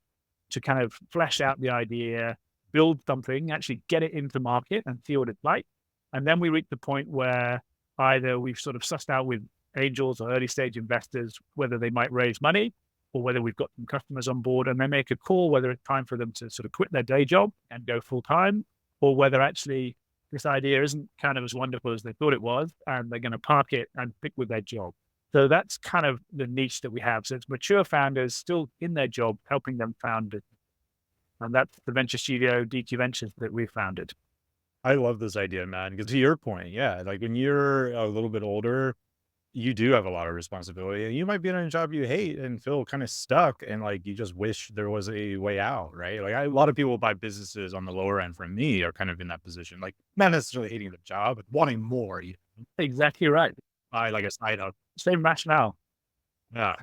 to kind of flesh out the idea, build something, actually get it into market and see what it's like. And then we reach the point where either we've sort of sussed out with angels or early stage investors whether they might raise money, or whether we've got some customers on board and they make a call whether it's time for them to sort of quit their day job and go full time, or whether actually this idea isn't kind of as wonderful as they thought it was, and they're going to park it and stick with their job. So that's kind of the niche that we have. So it's mature founders still in their job, helping them found it. And that's the venture studio, DQ Ventures, that we founded. I love this idea, man, because to your point, yeah, like when you're a little bit older, you do have a lot of responsibility, and you might be in a job you hate and feel kind of stuck, and like you just wish there was a way out, right? Like a lot of people buy businesses on the lower end from me are kind of in that position, like not necessarily hating the job, but wanting more. Exactly right. I like a side up. Same rationale. Yeah.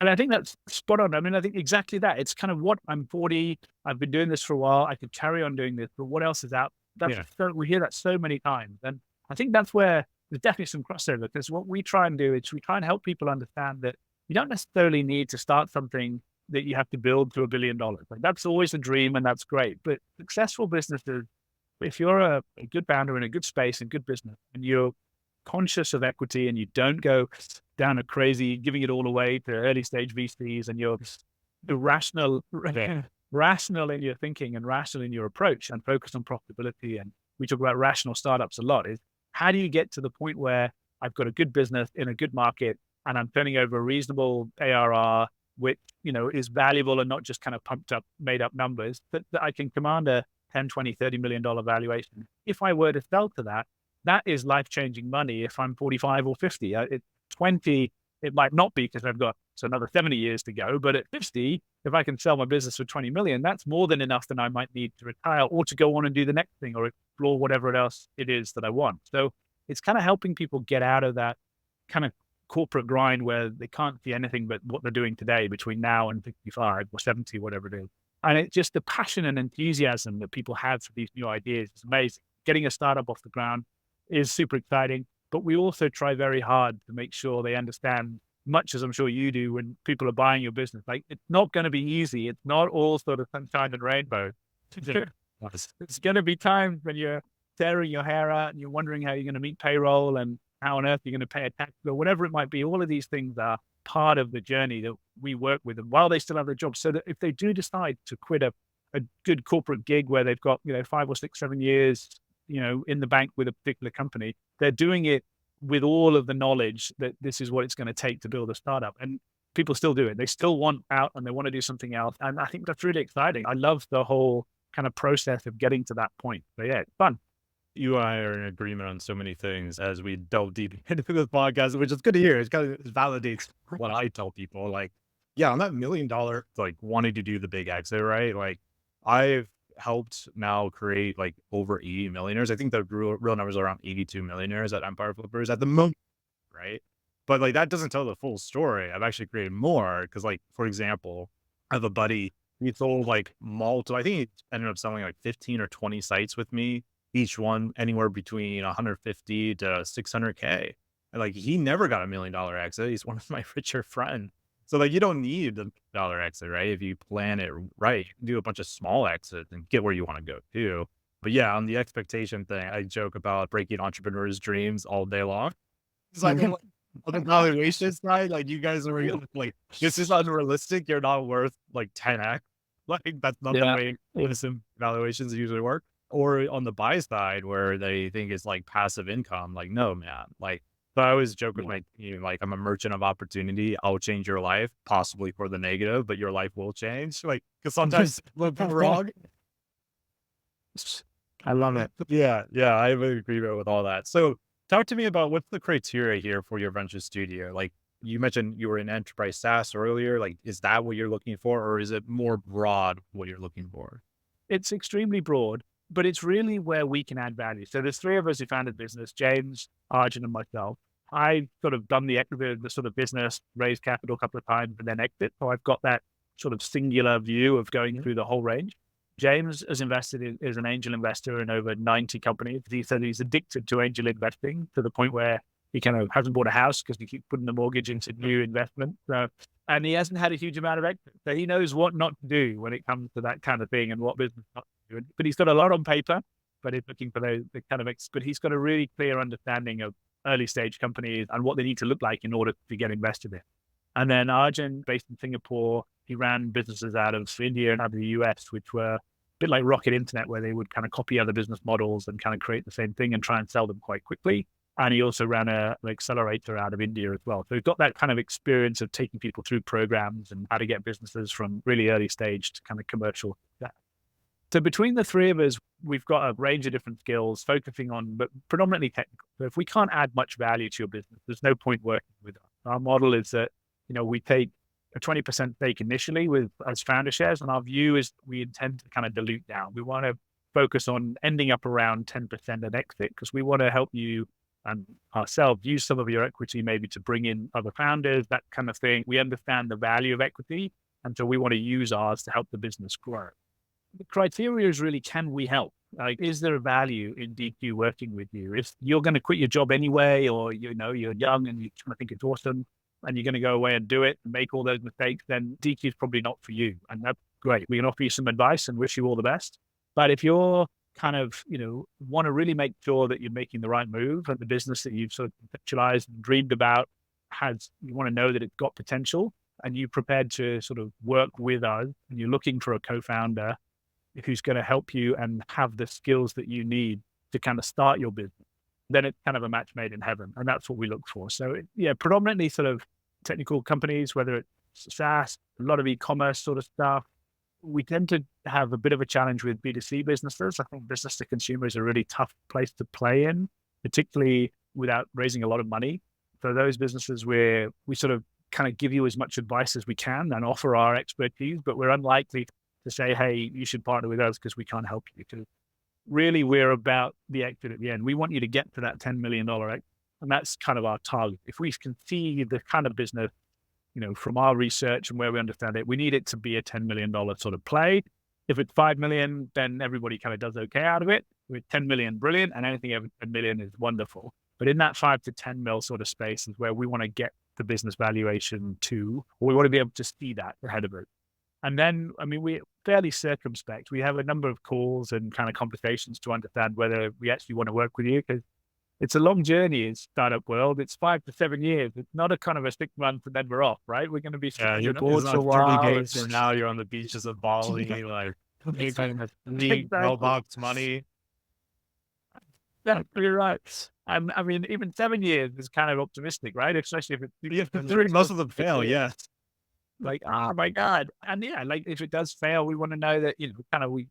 And I think that's spot on. I mean, I think exactly that. It's kind of what I'm 40. I've been doing this for a while. I could carry on doing this, but what else is out? We hear that so many times. And I think that's where there's definitely some crossover, because what we try and do is we try and help people understand that you don't necessarily need to start something that you have to build to $1 billion. Like, that's always a dream and that's great. But successful businesses, if you're a good founder in a good space and good business, and you're conscious of equity and you don't go down a crazy giving it all away to early stage VCs, and you're rational in your thinking and rational in your approach and focus on profitability. And we talk about rational startups a lot. Is how do you get to the point where I've got a good business in a good market and I'm turning over a reasonable ARR, which, is valuable and not just kind of pumped up, made up numbers, that I can command a 10, 20, $30 million valuation. If I were to sell to that, that is life-changing money. If I'm 45 or 50, at 20, it might not be, because I've got So another 70 years to go. But at 50, if I can sell my business for 20 million, that's more than enough that I might need to retire or to go on and do the next thing or explore whatever else it is that I want. So it's kind of helping people get out of that kind of corporate grind where they can't see anything but what they're doing today between now and 55 or 70, whatever it is. And it's just the passion and enthusiasm that people have for these new ideas is amazing. Getting a startup off the ground is super exciting, but we also try very hard to make sure they understand, much as I'm sure you do when people are buying your business. Like, it's not going to be easy. It's not all sort of sunshine and rainbow. It's going to be times when you're tearing your hair out and you're wondering how you're going to meet payroll and how on earth you're going to pay a tax bill, whatever it might be. All of these things are part of the journey that we work with them while they still have their job. So that if they do decide to quit a good corporate gig where they've got, 5 or 6, 7 years, in the bank with a particular company, they're doing it with all of the knowledge that this is what it's going to take to build a startup. And people still do it. They still want out and they want to do something else. And I think that's really exciting. I love the whole kind of process of getting to that point. But yeah, it's fun. You and I are in agreement on so many things as we delve deep into this podcast, which is good to hear. It kind of validates what I tell people. Like, yeah, on that $1 million, like wanting to do the big exit, right? Like, I've helped now create like over 80 millionaires. I think the real numbers are around 82 millionaires at Empire Flippers at the moment, right? But like that doesn't tell the full story. I've actually created more because, like, for example, I have a buddy. He sold like multiple. I think he ended up selling like 15 or 20 sites with me, each one anywhere between 150 to 600K. And like he never got $1 million exit. He's one of my richer friends. So like you don't need a dollar exit, right? If you plan it right, you can do a bunch of small exits and get where you want to go too. But yeah, on the expectation thing, I joke about breaking entrepreneurs' dreams all day long. It's like on the valuation side, like you guys are like, this is unrealistic. You're not worth like 10x. Like that's not the Yeah. way listen valuations usually work. Or on the buy side where they think it's like passive income, like, no, man. Like, so I always joke with my team, like, I'm a merchant of opportunity. I'll change your life, possibly for the negative, but your life will change. Like, because sometimes we're wrong. I love it. Yeah, yeah, I have an agreement with all that. So talk to me about what's the criteria here for your venture studio? Like, you mentioned you were in enterprise SaaS earlier. Like, is that what you're looking for, or is it more broad what you're looking for? It's extremely broad, but it's really where we can add value. So there's 3 of us who founded business, James, Arjun, and myself. I've sort of done the sort of business, raised capital a couple of times and then exit. So I've got that sort of singular view of going through the whole range. James has invested as an angel investor in over 90 companies. He said he's addicted to angel investing to the point where he kind of hasn't bought a house because he keeps putting the mortgage into new investment. So, and he hasn't had a huge amount of exit. So he knows what not to do when it comes to that kind of thing and what business not to do. But he's got a lot on paper, but he's looking for the kind of but he's got a really clear understanding of early stage companies and what they need to look like in order to get invested in. And then Arjun, based in Singapore, he ran businesses out of India and out of the US, which were a bit like Rocket Internet, where they would kind of copy other business models and kind of create the same thing and try and sell them quite quickly. And he also ran an accelerator out of India as well. So he's got that kind of experience of taking people through programs and how to get businesses from really early stage to kind of commercial. So between the 3 of us, we've got a range of different skills focusing on, but predominantly technical. So if we can't add much value to your business, there's no point working with us. Our model is that, we take a 20% stake initially as founder shares. And our view is we intend to kind of dilute down. We want to focus on ending up around 10% at exit because we want to help you and ourselves use some of your equity maybe to bring in other founders, that kind of thing. We understand the value of equity. And so we want to use ours to help the business grow. The criteria is really, can we help? Like, is there a value in DQ working with you? If you're going to quit your job anyway, or, you're young and you kind of think it's awesome and you're going to go away and do it and make all those mistakes, then DQ is probably not for you. And that's great. We can offer you some advice and wish you all the best. But if you're kind of, want to really make sure that you're making the right move and the business that you've sort of conceptualized and dreamed about you want to know that it's got potential and you're prepared to sort of work with us and you're looking for a co-founder who's going to help you and have the skills that you need to kind of start your business, then it's kind of a match made in heaven. And that's what we look for. So yeah, predominantly sort of technical companies, whether it's SaaS, a lot of e-commerce sort of stuff. We tend to have a bit of a challenge with B2C businesses. I think business to consumer is a really tough place to play in, particularly without raising a lot of money. For those businesses where we sort of kind of give you as much advice as we can and offer our expertise, but we're unlikely to say, hey, you should partner with us because we can't help you. Because really, we're about the exit at the end. We want you to get to that $10 million exit, and that's kind of our target. If we can see the kind of business, from our research and where we understand it, we need it to be a $10 million sort of play. If it's 5 million, then everybody kind of does okay out of it. With 10 million, brilliant. And anything over 10 million is wonderful. But in that 5 to 10 mil sort of space is where we want to get the business valuation to, or we want to be able to see that ahead of it. And then, we're fairly circumspect. We have a number of calls and kind of conversations to understand whether we actually want to work with you, because it's a long journey in startup world. It's 5 to 7 years. It's not a kind of a 6 months and then we're off, right? We're going to be you're bored for a 30 while. days from now, you're on the beaches of Bali, like need mailbox money. Exactly right. Even 7 years is kind of optimistic, right? Especially if it's Most of them fail, yes. like, oh my God. And yeah, like if it does fail, we want to know that, we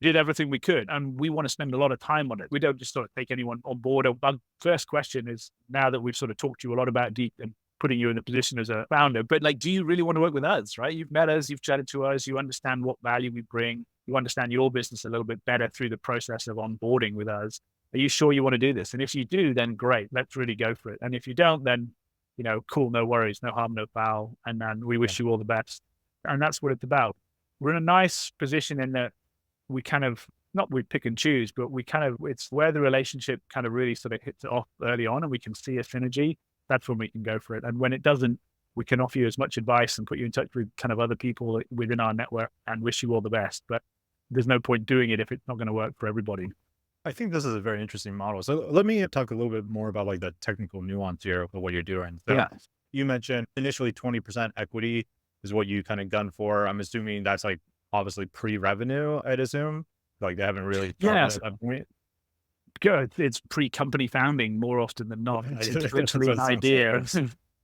did everything we could, and we want to spend a lot of time on it. We don't just sort of take anyone on board. Our first question is, now that we've sort of talked to you a lot about Deep and putting you in a position as a founder, but like, do you really want to work with us, right? You've met us, you've chatted to us, you understand what value we bring, you understand your business a little bit better through the process of onboarding with us. Are you sure you want to do this? And if you do, then great, let's really go for it. And if you don't, then, cool, no worries, no harm, no foul. And then we wish you all the best. And that's what it's about. We're in a nice position in that we kind of, not we pick and choose, but it's where the relationship kind of really sort of hits it off early on and we can see a synergy. That's when we can go for it. And when it doesn't, we can offer you as much advice and put you in touch with kind of other people within our network and wish you all the best. But there's no point doing it if it's not going to work for everybody. I think this is a very interesting model. So let me talk a little bit more about like the technical nuance here of what you're doing. So Yeah. You mentioned initially 20% equity is what you kind of gun for. I'm assuming that's like obviously pre-revenue, I'd assume. Like they haven't really. Yes. Good. It's pre-company founding more often than not. It's literally an idea.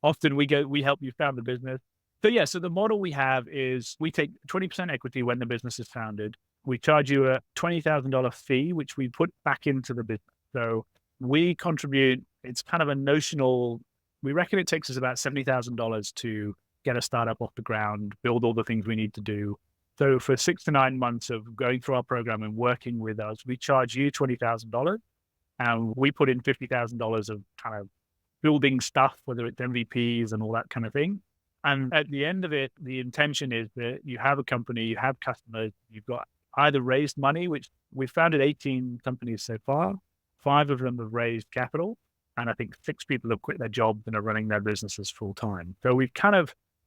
Often we help you found the business. So the model we have is we take 20% equity when the business is founded. We charge you a $20,000 fee, which we put back into the business. So we contribute, it's kind of a notional, we reckon it takes us about $70,000 to get a startup off the ground, build all the things we need to do. So for 6 to 9 months of going through our program and working with us, we charge you $20,000 and we put in $50,000 of kind of building stuff, whether it's MVPs and all that kind of thing. And at the end of it, the intention is that you have a company, you have customers, you've got either raised money, which we've founded 18 companies so far. 5 of them have raised capital. And I think 6 people have quit their jobs and are running their businesses full time. So we've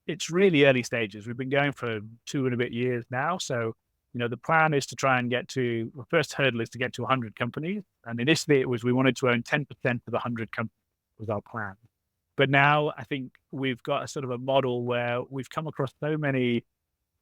it's really early stages. We've been going for 2 and a bit years now. So, the plan is to try and the first hurdle is to get to 100 companies. And initially we wanted to own 10% of 100 companies was our plan. But now I think we've got a sort of a model where we've come across so many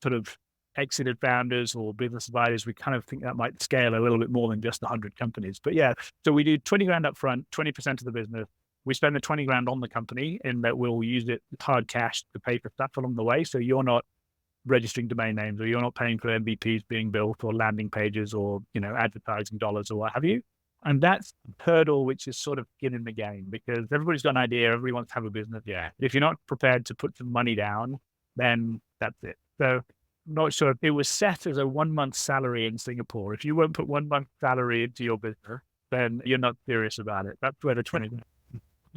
sort of exited founders or business advisors, we kind of think that might scale a little bit more than just 100 companies. But yeah, so we do 20 grand up front, 20% of the business. We spend the 20 grand on the company in that we'll use it hard cash to pay for stuff along the way. So you're not registering domain names or you're not paying for MVPs being built or landing pages or, advertising dollars or what have you. And that's the hurdle, which is sort of skin in the game because everybody's got an idea. Everybody wants to have a business. Yeah. If you're not prepared to put some money down, then that's it. So I'm not sure. It was set as a 1 month salary in Singapore. If you won't put 1 month salary into your business, then you're not serious about it. That's where the 20.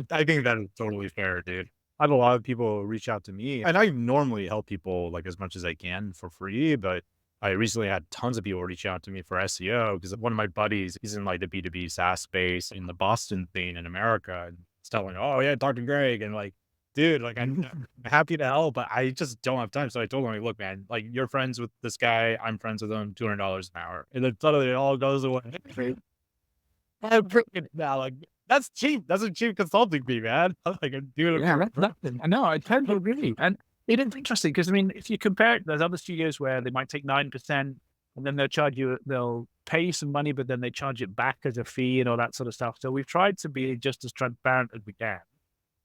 I think that is totally fair, dude. I have a lot of people reach out to me and I normally help people like as much as I can for free, but I recently had tons of people reach out to me for SEO because one of my buddies, he's in like the B2B SaaS space in the Boston scene in America. And it's telling, oh yeah, talk to Greg. And like, dude, like I'm happy to help, but I just don't have time. So I told him, like, look, man, like you're friends with this guy. I'm friends with him, $200 an hour. And then suddenly it all goes away. I'm freaking now, like, that's cheap. That's a cheap consulting fee, man. Like, that's nothing. I know. I totally agree. And it is interesting because, if you compare it, there's other studios where they might take 9% and then they'll pay you some money, but then they charge it back as a fee and all that sort of stuff. So we've tried to be just as transparent as we can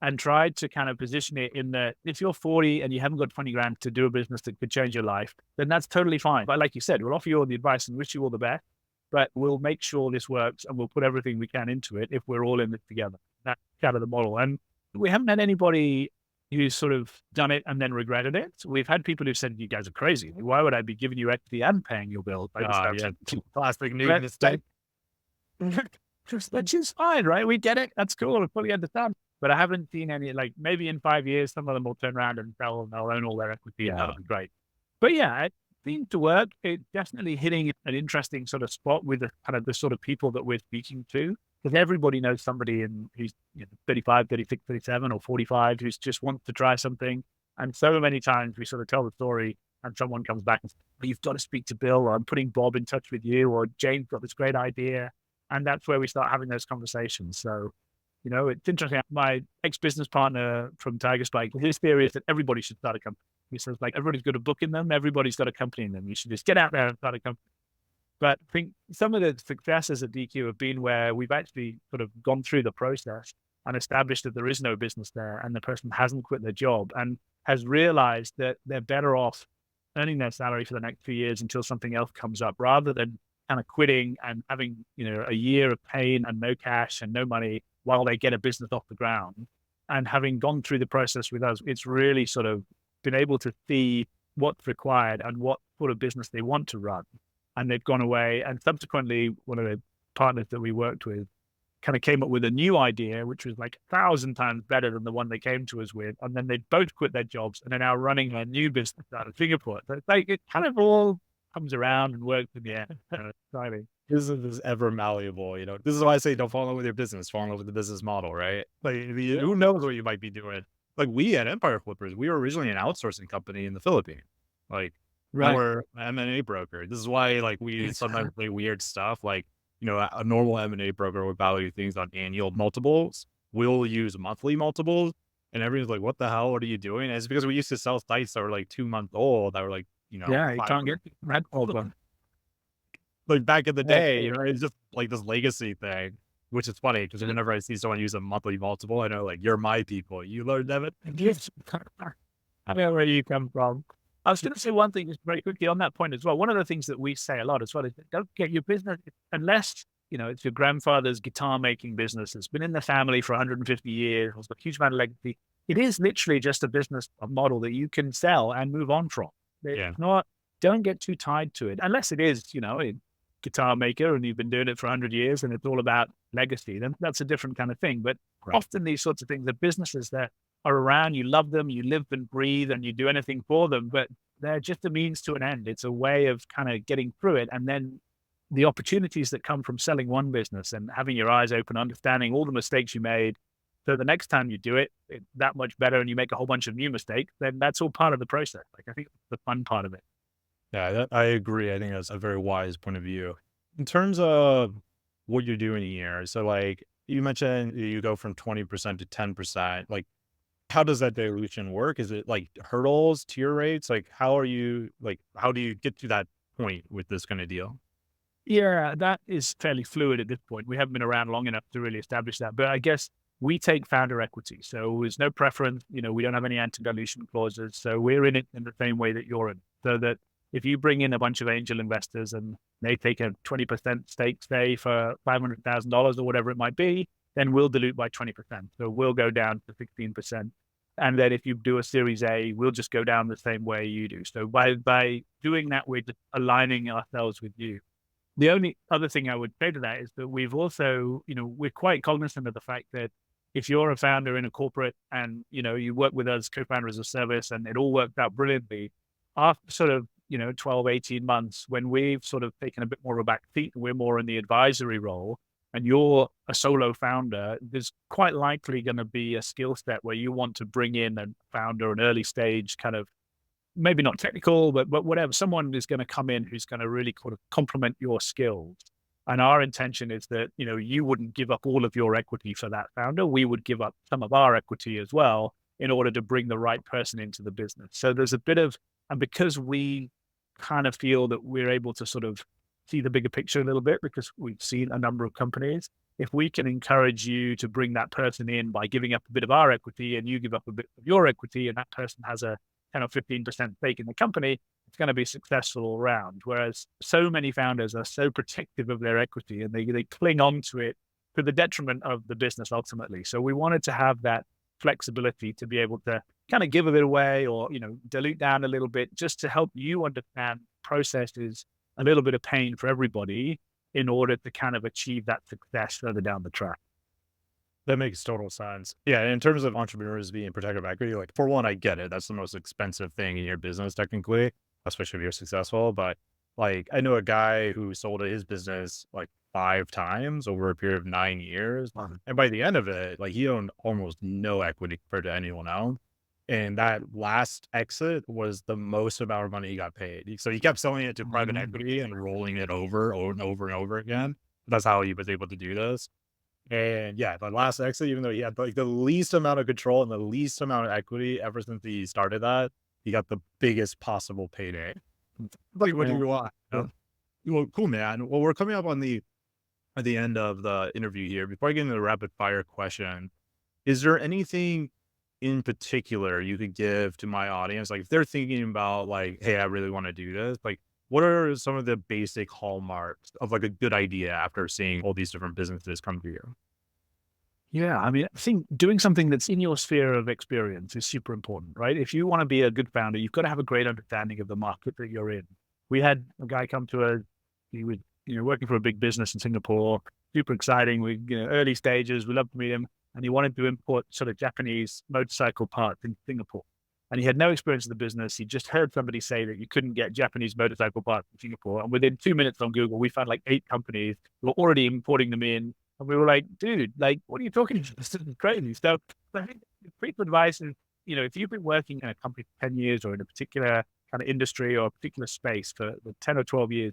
and tried to kind of position it in that if you're 40 and you haven't got 20 grand to do a business that could change your life, then that's totally fine. But like you said, we'll offer you all the advice and wish you all the best, but we'll make sure this works and we'll put everything we can into it if we're all in it together. That's kind of the model. And we haven't had anybody who's sort of done it and then regretted it. We've had people who said, you guys are crazy. Why would I be giving you equity and paying your bills? Yeah, classic new But, mistake. which is fine, right? We get it. That's cool. I fully understand. But I haven't seen any, like maybe in 5 years, some of them will turn around and they'll own all their equity and that'll be great. But yeah, it seems to work. It's definitely hitting an interesting sort of spot with the kind of the sort of people that we're speaking to. Because everybody knows somebody who's 35, 36, 37 or 45 who's just wants to try something. And so many times we sort of tell the story and someone comes back and says, well, you've got to speak to Bill, or I'm putting Bob in touch with you, or Jane's got this great idea. And that's where we start having those conversations. So, it's interesting. My ex-business partner from Tiger Spike, his theory is that everybody should start a company. He says, like, everybody's got a book in them. Everybody's got a company in them. You should just get out there and start a company. But I think some of the successes at DQ have been where we've actually sort of gone through the process and established that there is no business there and the person hasn't quit their job and has realized that they're better off earning their salary for the next few years until something else comes up rather than kind of quitting and having, a year of pain and no cash and no money while they get a business off the ground. And having gone through the process with us, it's really sort of been able to see what's required and what sort of business they want to run. And they've gone away. And subsequently, one of the partners that we worked with kind of came up with a new idea, which was like 1,000 times better than the one they came to us with. And then they both quit their jobs and are now running a new business out of Singapore. So it's like it kind of all comes around and works in the end. Exciting. Business is ever malleable. This is why I say don't fall in love with your business, fall in love with the business model, right? Like, who knows what you might be doing? Like, we at Empire Flippers, we were originally an outsourcing company in the Philippines. Like, we're an M&A broker. This is why, like, we sometimes play weird stuff. Like, a normal M&A broker would value things on annual multiples. We'll use monthly multiples. And everyone's like, what the hell? What are you doing? And it's because we used to sell sites that were like 2 months old that were like, you can't get red one. Like back in the day, it's just like this legacy thing, which is funny because whenever I see someone use a monthly multiple, I know, like, you're my people. You learned of it. Yes. I know where you come from. I was going to say one thing just very quickly on that point as well. One of the things that we say a lot as well is don't get your business unless, it's your grandfather's guitar making business. It's been in the family for 150 years. It's got a huge amount of legacy. It is literally just a business model that you can sell and move on from. It's not, don't get too tied to it unless it is, a guitar maker and you've been doing it for 100 years and it's all about legacy. Then that's a different kind of thing. But often these sorts of things, the businesses that are around, you love them, you live and breathe and you do anything for them, but they're just a means to an end. It's a way of kind of getting through it. And then the opportunities that come from selling one business and having your eyes open, understanding all the mistakes you made. So the next time you do it, it's that much better and you make a whole bunch of new mistakes, then that's all part of the process. Like, I think that's the fun part of it. Yeah, I agree. I think that's a very wise point of view. In terms of what you're doing here, so, like, you mentioned you go from 20% to 10%. Like, how does that dilution work? Is it like hurdles, tier rates? Like, how do you get to that point with this kind of deal? Yeah, that is fairly fluid at this point. We haven't been around long enough to really establish that. But I guess we take founder equity. So there's no preference. We don't have any anti-dilution clauses. So we're in it in the same way that you're in. So that if you bring in a bunch of angel investors and they take a 20% stake, say, for $500,000 or whatever it might be, then we'll dilute by 20%. So we'll go down to 16%. And then if you do a Series A, we'll just go down the same way you do. So by doing that, we're just aligning ourselves with you. The only other thing I would say to that is that we've also, we're quite cognizant of the fact that if you're a founder in a corporate and, you work with us, co-founder as a service, and it all worked out brilliantly, after sort of, 12, 18 months, when we've sort of taken a bit more of a back seat and we're more in the advisory role and you're a solo founder, there's quite likely going to be a skill set where you want to bring in a founder, an early stage kind of, maybe not technical, but whatever, someone is going to come in who's going to really kind of complement your skills. And our intention is that, you wouldn't give up all of your equity for that founder. We would give up some of our equity as well in order to bring the right person into the business. So there's a bit of, and because we kind of feel that we're able to sort of see the bigger picture a little bit because we've seen a number of companies, if we can encourage you to bring that person in by giving up a bit of our equity and you give up a bit of your equity and that person has a 10 or 15% stake in the company, it's going to be successful all around. Whereas so many founders are so protective of their equity and they cling on to it to the detriment of the business ultimately. So we wanted to have that flexibility to be able to kind of give a bit away or, dilute down a little bit just to help you understand processes, a little bit of pain for everybody in order to kind of achieve that success further down the track. That makes total sense. Yeah, in terms of entrepreneurs being protective equity, like for one, I get it. That's the most expensive thing in your business, technically, especially if you're successful. But like, I know a guy who sold his business like 5 times over a period of 9 years. Wow. And by the end of it, like he owned almost no equity compared to anyone else. And that last exit was the most amount of money he got paid. So he kept selling it to private Mm. equity and rolling it over and over and over again. That's how he was able to do this. And yeah, the last exit, even though he had like the least amount of control and the least amount of equity ever since he started that, he got the biggest possible payday. Like, what do Yeah. you want? Yeah. Well, cool, man. Well, we're coming up on the end of the interview here. Before I get into the rapid fire question, is there anything in particular you could give to my audience? Like, if they're thinking about like, hey, I really want to do this, like, what are some of the basic hallmarks of like a good idea after seeing all these different businesses come to you? Yeah, I mean, I think doing something that's in your sphere of experience is super important, right? If you want to be a good founder, you've got to have a great understanding of the market that you're in. We had a guy come to us, he was, working for a big business in Singapore, super exciting. Early stages, we loved to meet him, and he wanted to import sort of Japanese motorcycle parts in Singapore. And he had no experience in the business. He just heard somebody say that you couldn't get Japanese motorcycle parts in Singapore. And within 2 minutes on Google, we found like 8 companies who were already importing them in, and we were like, dude, like, what are you talking about? This is crazy. So I think the brief advice is, if you've been working in a company for 10 years or in a particular kind of industry or a particular space for 10 or 12 years,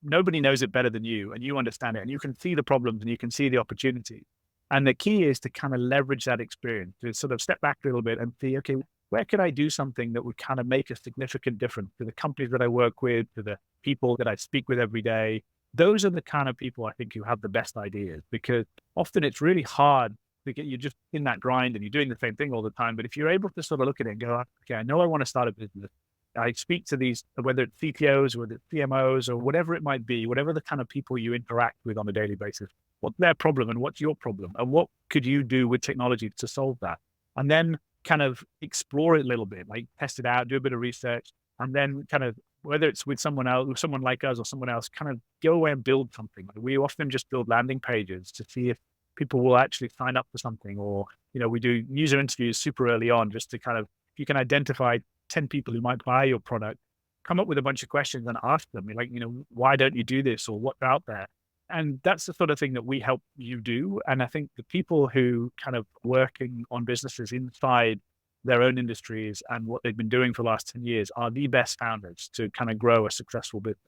nobody knows it better than you, and you understand it, and you can see the problems and you can see the opportunity. And the key is to kind of leverage that experience, to sort of step back a little bit and see, okay, where could I do something that would kind of make a significant difference to the companies that I work with, to the people that I speak with every day? Those are the kind of people I think who have the best ideas, because often it's really hard to get you just in that grind and you're doing the same thing all the time. But if you're able to sort of look at it and go, okay, I know I want to start a business. I speak to these, whether it's CTOs, whether it's CMOs or whatever it might be, whatever the kind of people you interact with on a daily basis, what's their problem and what's your problem? And what could you do with technology to solve that? And then kind of explore it a little bit, like test it out, do a bit of research, and then kind of, whether it's with someone else, someone like us or someone else, kind of go away and build something. We often just build landing pages to see if people will actually sign up for something, or, we do user interviews super early on just to kind of, if you can identify 10 people who might buy your product, come up with a bunch of questions and ask them, like, why don't you do this, or what's out there? And that's the sort of thing that we help you do. And I think the people who kind of working on businesses inside their own industries and what they've been doing for the last 10 years are the best founders to kind of grow a successful business.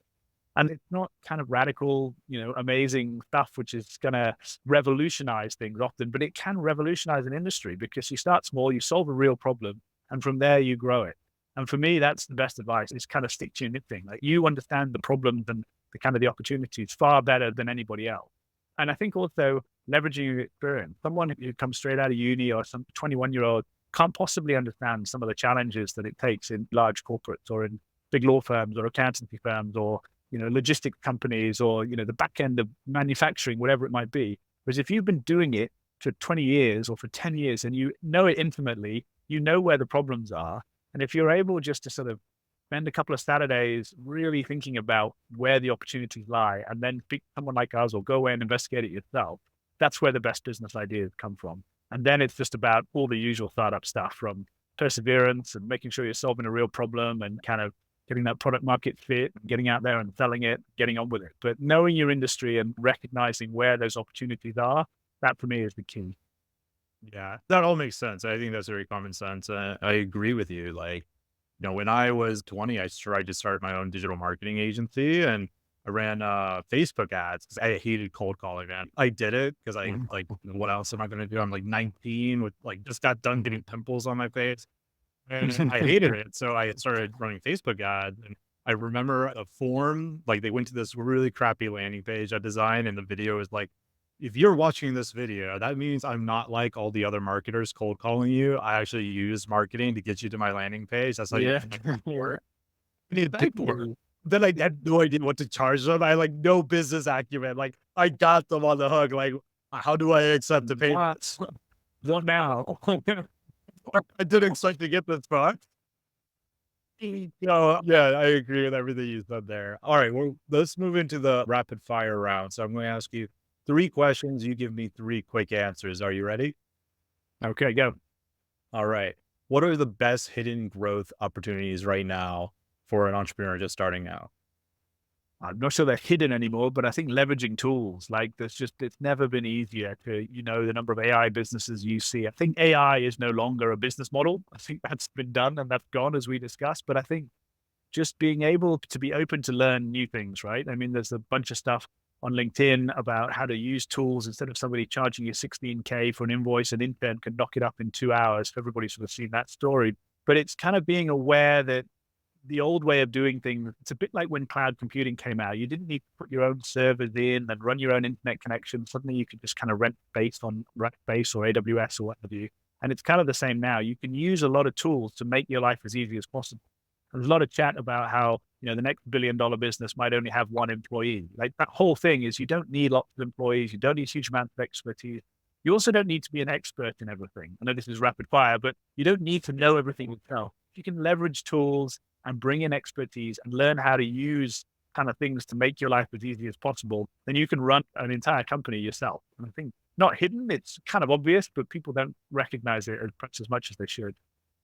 And it's not kind of radical, amazing stuff, which is going to revolutionize things often, but it can revolutionize an industry because you start small, you solve a real problem, and from there you grow it. And for me, that's the best advice, is kind of stick to your knitting. Like, you understand the problems and the kind of the opportunities far better than anybody else. And I think also leveraging your experience. Someone who comes straight out of uni, or some 21-year-old, can't possibly understand some of the challenges that it takes in large corporates or in big law firms or accountancy firms or, logistics companies or, the back end of manufacturing, whatever it might be. Whereas if you've been doing it for 20 years or for 10 years and you know it intimately, you know where the problems are. And if you're able just to sort of spend a couple of Saturdays really thinking about where the opportunities lie, and then pick someone like us or go away and investigate it yourself, that's where the best business ideas come from. And then it's just about all the usual startup stuff, from perseverance and making sure you're solving a real problem and kind of getting that product market fit, getting out there and selling it, getting on with it. But knowing your industry and recognizing where those opportunities are, that for me is the key. Yeah, that all makes sense. I think that's very common sense. I agree with you. Like, when I was 20, I tried to start my own digital marketing agency, and I ran Facebook ads because I hated cold calling, man. I did it because I Mhm. like, what else am I going to do? I'm like 19 with like, just got done getting pimples on my face, and I hated it. So I started running Facebook ads. And I remember a form, like they went to this really crappy landing page I designed, and the video was like, if you're watching this video, that means I'm not like all the other marketers cold calling you. I actually use marketing to get you to my landing page. That's how you Yeah. work. I need to pay for it. Then I had no idea what to charge them. I had, like, no business acumen. Like, I got them on the hook. Like, how do I accept the payment? What? What now? I didn't expect to get this far. No, yeah, I agree with everything you said there. All right, well, let's move into the rapid fire round. So I'm going to ask you three questions. You give me three quick answers. Are you ready? Okay, go. All right. What are the best hidden growth opportunities right now for an entrepreneur just starting out? I'm not sure they're hidden anymore, but I think leveraging tools like there's just, it's never been easier to, the number of AI businesses you see. I think AI is no longer a business model. I think that's been done and that's gone as we discussed. But I think just being able to be open to learn new things, right? I mean, there's a bunch of stuff on LinkedIn about how to use tools instead of somebody charging you 16K for an invoice. An intern can knock it up in 2 hours. Everybody's sort of seen that story. But it's kind of being aware that the old way of doing things, it's a bit like when cloud computing came out. You didn't need to put your own servers in and run your own internet connection. Suddenly you could just kind of rent based on Rackbase or AWS or what have you. And it's kind of the same now. You can use a lot of tools to make your life as easy as possible. There's a lot of chat about how, the next $1 billion business might only have one employee. Like that whole thing is you don't need lots of employees. You don't need huge amounts of expertise. You also don't need to be an expert in everything. I know this is rapid fire, but you don't need to know everything yourself. You can leverage tools and bring in expertise and learn how to use kind of things to make your life as easy as possible, then you can run an entire company yourself. And I think not hidden, it's kind of obvious, but people don't recognize it perhaps as much as they should.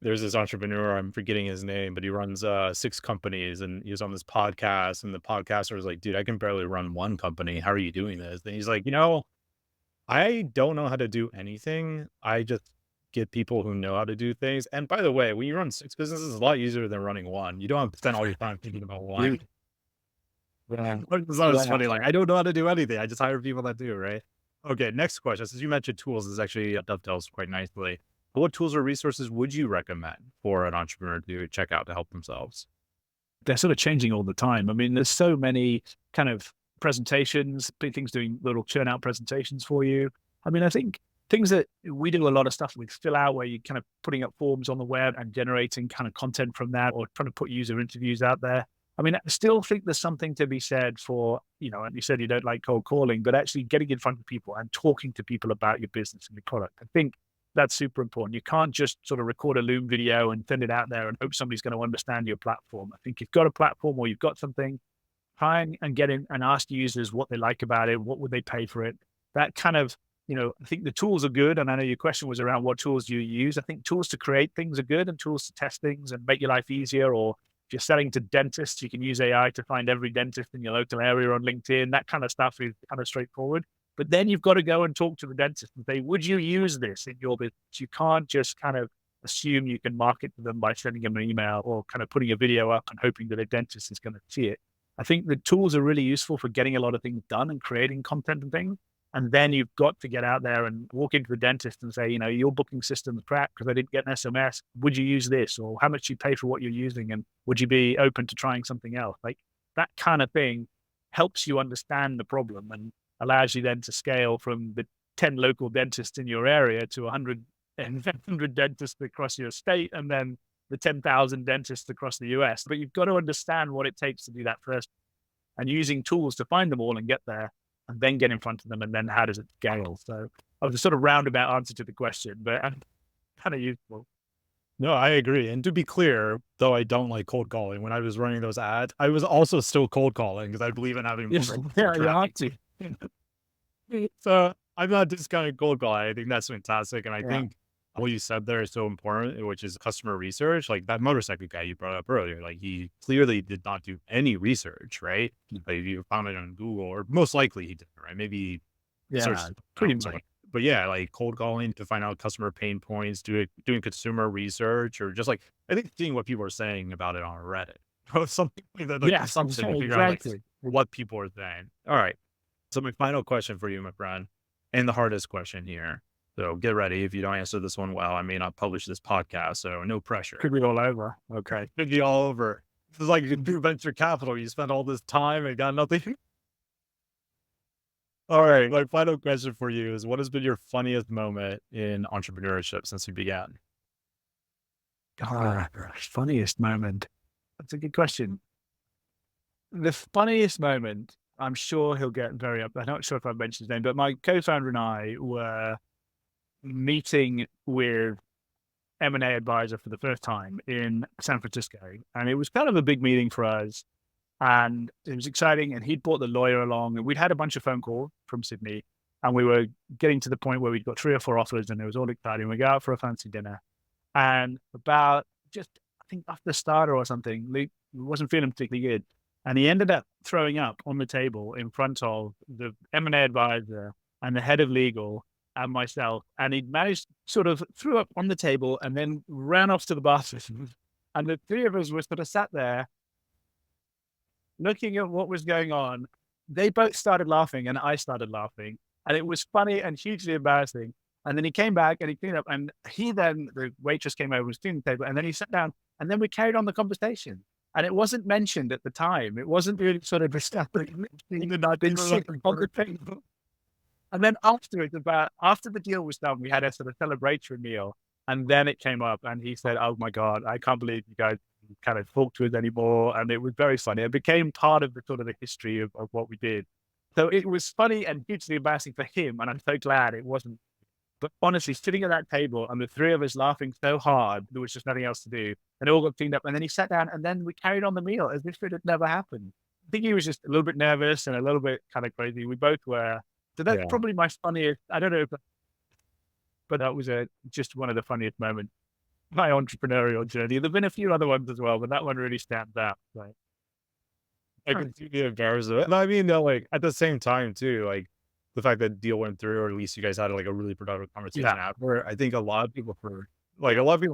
There's this entrepreneur, I'm forgetting his name, but he runs 6 companies and he was on this podcast. And the podcaster was like, dude, I can barely run one company. How are you doing this? And he's like, I don't know how to do anything. I just get people who know how to do things. And by the way, when you run 6 businesses, it's a lot easier than running one. You don't have to spend all your time thinking about one. Yeah. It's not as Yeah. funny. Like, I don't know how to do anything. I just hire people that do, right? Okay, next question. Since you mentioned tools, this actually dovetails quite nicely. What tools or resources would you recommend for an entrepreneur to check out to help themselves? They're sort of changing all the time. I mean, there's so many kind of presentations, big things doing little churn out presentations for you. I mean, I think things that we do a lot of stuff with fill out where you kind of putting up forms on the web and generating kind of content from that or trying to put user interviews out there. I mean, I still think there's something to be said for, and you said you don't like cold calling, but actually getting in front of people and talking to people about your business and your product. I think that's super important. You can't just sort of record a Loom video and send it out there and hope somebody's going to understand your platform. I think you've got a platform or you've got something, try and get in and ask users what they like about it, what would they pay for it. That kind of, I think the tools are good. And I know your question was around what tools do you use. I think tools to create things are good and tools to test things and make your life easier. Or if you're selling to dentists, you can use AI to find every dentist in your local area on LinkedIn. That kind of stuff is kind of straightforward. But then you've got to go and talk to the dentist and say, would you use this in your business? You can't just kind of assume you can market to them by sending them an email or kind of putting a video up and hoping that a dentist is going to see it. I think the tools are really useful for getting a lot of things done and creating content and things. And then you've got to get out there and walk into the dentist and say, your booking system's crap because I didn't get an SMS. Would you use this? Or how much you pay for what you're using? And would you be open to trying something else? Like that kind of thing helps you understand the problem and allows you then to scale from the 10 local dentists in your area to 100 dentists across your state and then the 10,000 dentists across the US. But you've got to understand what it takes to do that first and using tools to find them all and get there and then get in front of them. And then how does it scale? So I was a sort of roundabout answer to the question, but kind of useful. No, I agree. And to be clear, though I don't like cold calling, when I was running those ads, I was also still cold calling because I believe in having Yeah, you have to. So I'm not discounting cold calling. I think that's fantastic. And I Yeah. think what you said there is so important, which is customer research. Like that motorcycle guy you brought up earlier, like he clearly did not do any research, right? Like you found it on Google, or most likely he didn't, right? Maybe Yeah, searched pretty something. much. But yeah, like cold calling to find out customer pain points, doing consumer research, or just like I think seeing what people are saying about it on Reddit, or something like that, like Yeah, something to figure out like exactly. what people are saying. All right. So my final question for you, my friend, and the hardest question here. So get ready. If you don't answer this one well, I may not publish this podcast. So no pressure. Could be all over. Okay. Could be all over. It's like you do venture capital. You spend all this time and got nothing. All right. My final question for you is what has been your funniest moment in entrepreneurship since you began? God, funniest moment. That's a good question. The funniest moment, I'm sure he'll get very up. I'm not sure if I've mentioned his name, but my co-founder and I were meeting with M&A advisor for the first time in San Francisco. And it was kind of a big meeting for us. And it was exciting. And he'd brought the lawyer along. And we'd had a bunch of phone calls from Sydney. And we were getting to the point where we'd got 3 or 4 offers and it was all exciting. We go out for a fancy dinner. And about just, I think after the starter or something, Luke wasn't feeling particularly good. And he ended up throwing up on the table in front of the M&A advisor and the head of legal and myself. And he managed sort of threw up on the table and then ran off to the bathroom. And the 3 of us were sort of sat there looking at what was going on. They both started laughing and I started laughing. And it was funny and hugely embarrassing. And then he came back and he cleaned up. And the waitress came over, was cleaning the table. And then he sat down and then we carried on the conversation. And it wasn't mentioned at the time. It wasn't really sort of been on the table. And then afterwards, after the deal was done, we had a sort of celebratory meal. And then it came up and he said, "Oh my God, I can't believe you guys kind of talk to us anymore." And it was very funny. It became part of the sort of the history of what we did. So it was funny and hugely embarrassing for him. And I'm so glad it wasn't. But honestly, sitting at that table and the 3 of us laughing so hard, there was just nothing else to do. And it all got cleaned up. And then he sat down and then we carried on the meal as if it had never happened. I think he was just a little bit nervous and a little bit kind of crazy. We both were. So that's probably my funniest. I don't know, but that was just one of the funniest moments of my entrepreneurial journey. There've been a few other ones as well, but that one really stands out. Right. I can see the embarrassment. And I mean, like at the same time too, like the fact that deal went through, or at least you guys had like a really productive conversation after. I think a lot of people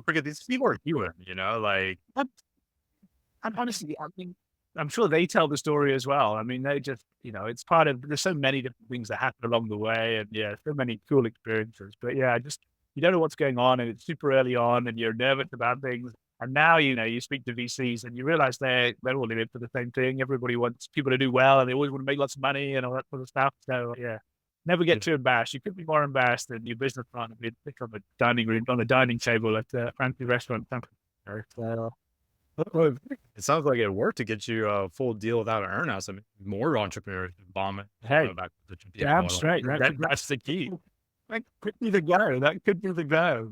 forget these people are human, like And honestly, I mean, I'm sure they tell the story as well. I mean, they just, it's part of, there's so many different things that happen along the way and yeah, so many cool experiences. But yeah, just, you don't know what's going on and it's super early on and you're nervous about things. And now, you speak to VCs and you realize they're all in it for the same thing. Everybody wants people to do well and they always want to make lots of money and all that sort of stuff. So yeah, never get too embarrassed. You could be more embarrassed than your business partner being on the dining room, on a dining table at a fancy restaurant. So, well, it sounds like it worked to get you a full deal without an earn out. So more entrepreneurs bomb it. hey, Back to the damn model. straight. That's the key. That could be the go. That could be the go.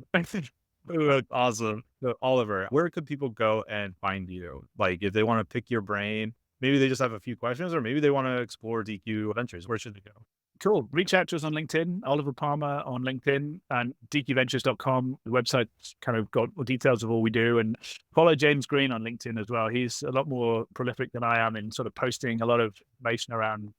Awesome. So, Oliver, where could people go and find you? Like, if they want to pick your brain, maybe they just have a few questions, or maybe they want to explore DQ Ventures. Where should they go? Cool. Reach out to us on LinkedIn, Oliver Palmer on LinkedIn, and dqventures.com. The website's kind of got details of all we do. And follow James Green on LinkedIn as well. He's a lot more prolific than I am in sort of posting a lot of information around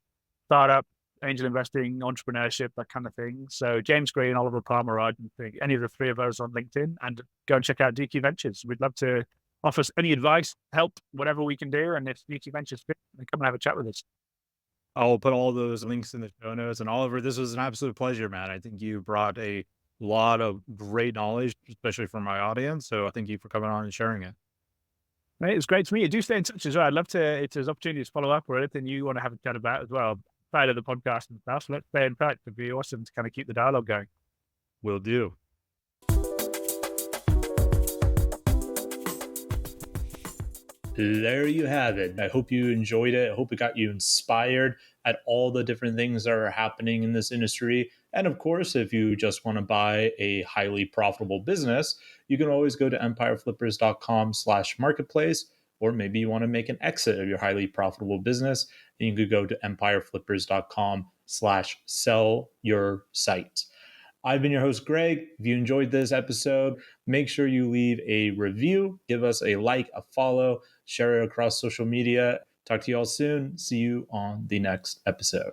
startup, angel investing, entrepreneurship, that kind of thing. So James Green, Oliver Palmer, I think any of the 3 of us on LinkedIn, and go and check out DQ Ventures. We'd love to offer any advice, help, whatever we can do. And if DQ Ventures fit, then come and have a chat with us. I'll put all those links in the show notes. And Oliver, this was an absolute pleasure, man. I think you brought a lot of great knowledge, especially for my audience. So thank you for coming on and sharing it. Mate, it's great to meet you. Do stay in touch as well. I'd love to, if there's opportunities to follow up or anything you want to have a chat about as well, side of the podcast and stuff. So let's stay in touch. It'd be awesome to kind of keep the dialogue going. Will do. There you have it. I hope you enjoyed it. I hope it got you inspired at all the different things that are happening in this industry. And of course, if you just want to buy a highly profitable business, you can always go to empireflippers.com/marketplace, or maybe you want to make an exit of your highly profitable business, and you could go to empireflippers.com/sell your site. I've been your host, Greg. If you enjoyed this episode, make sure you leave a review, give us a like, a follow, share it across social media. Talk to you all soon. See you on the next episode.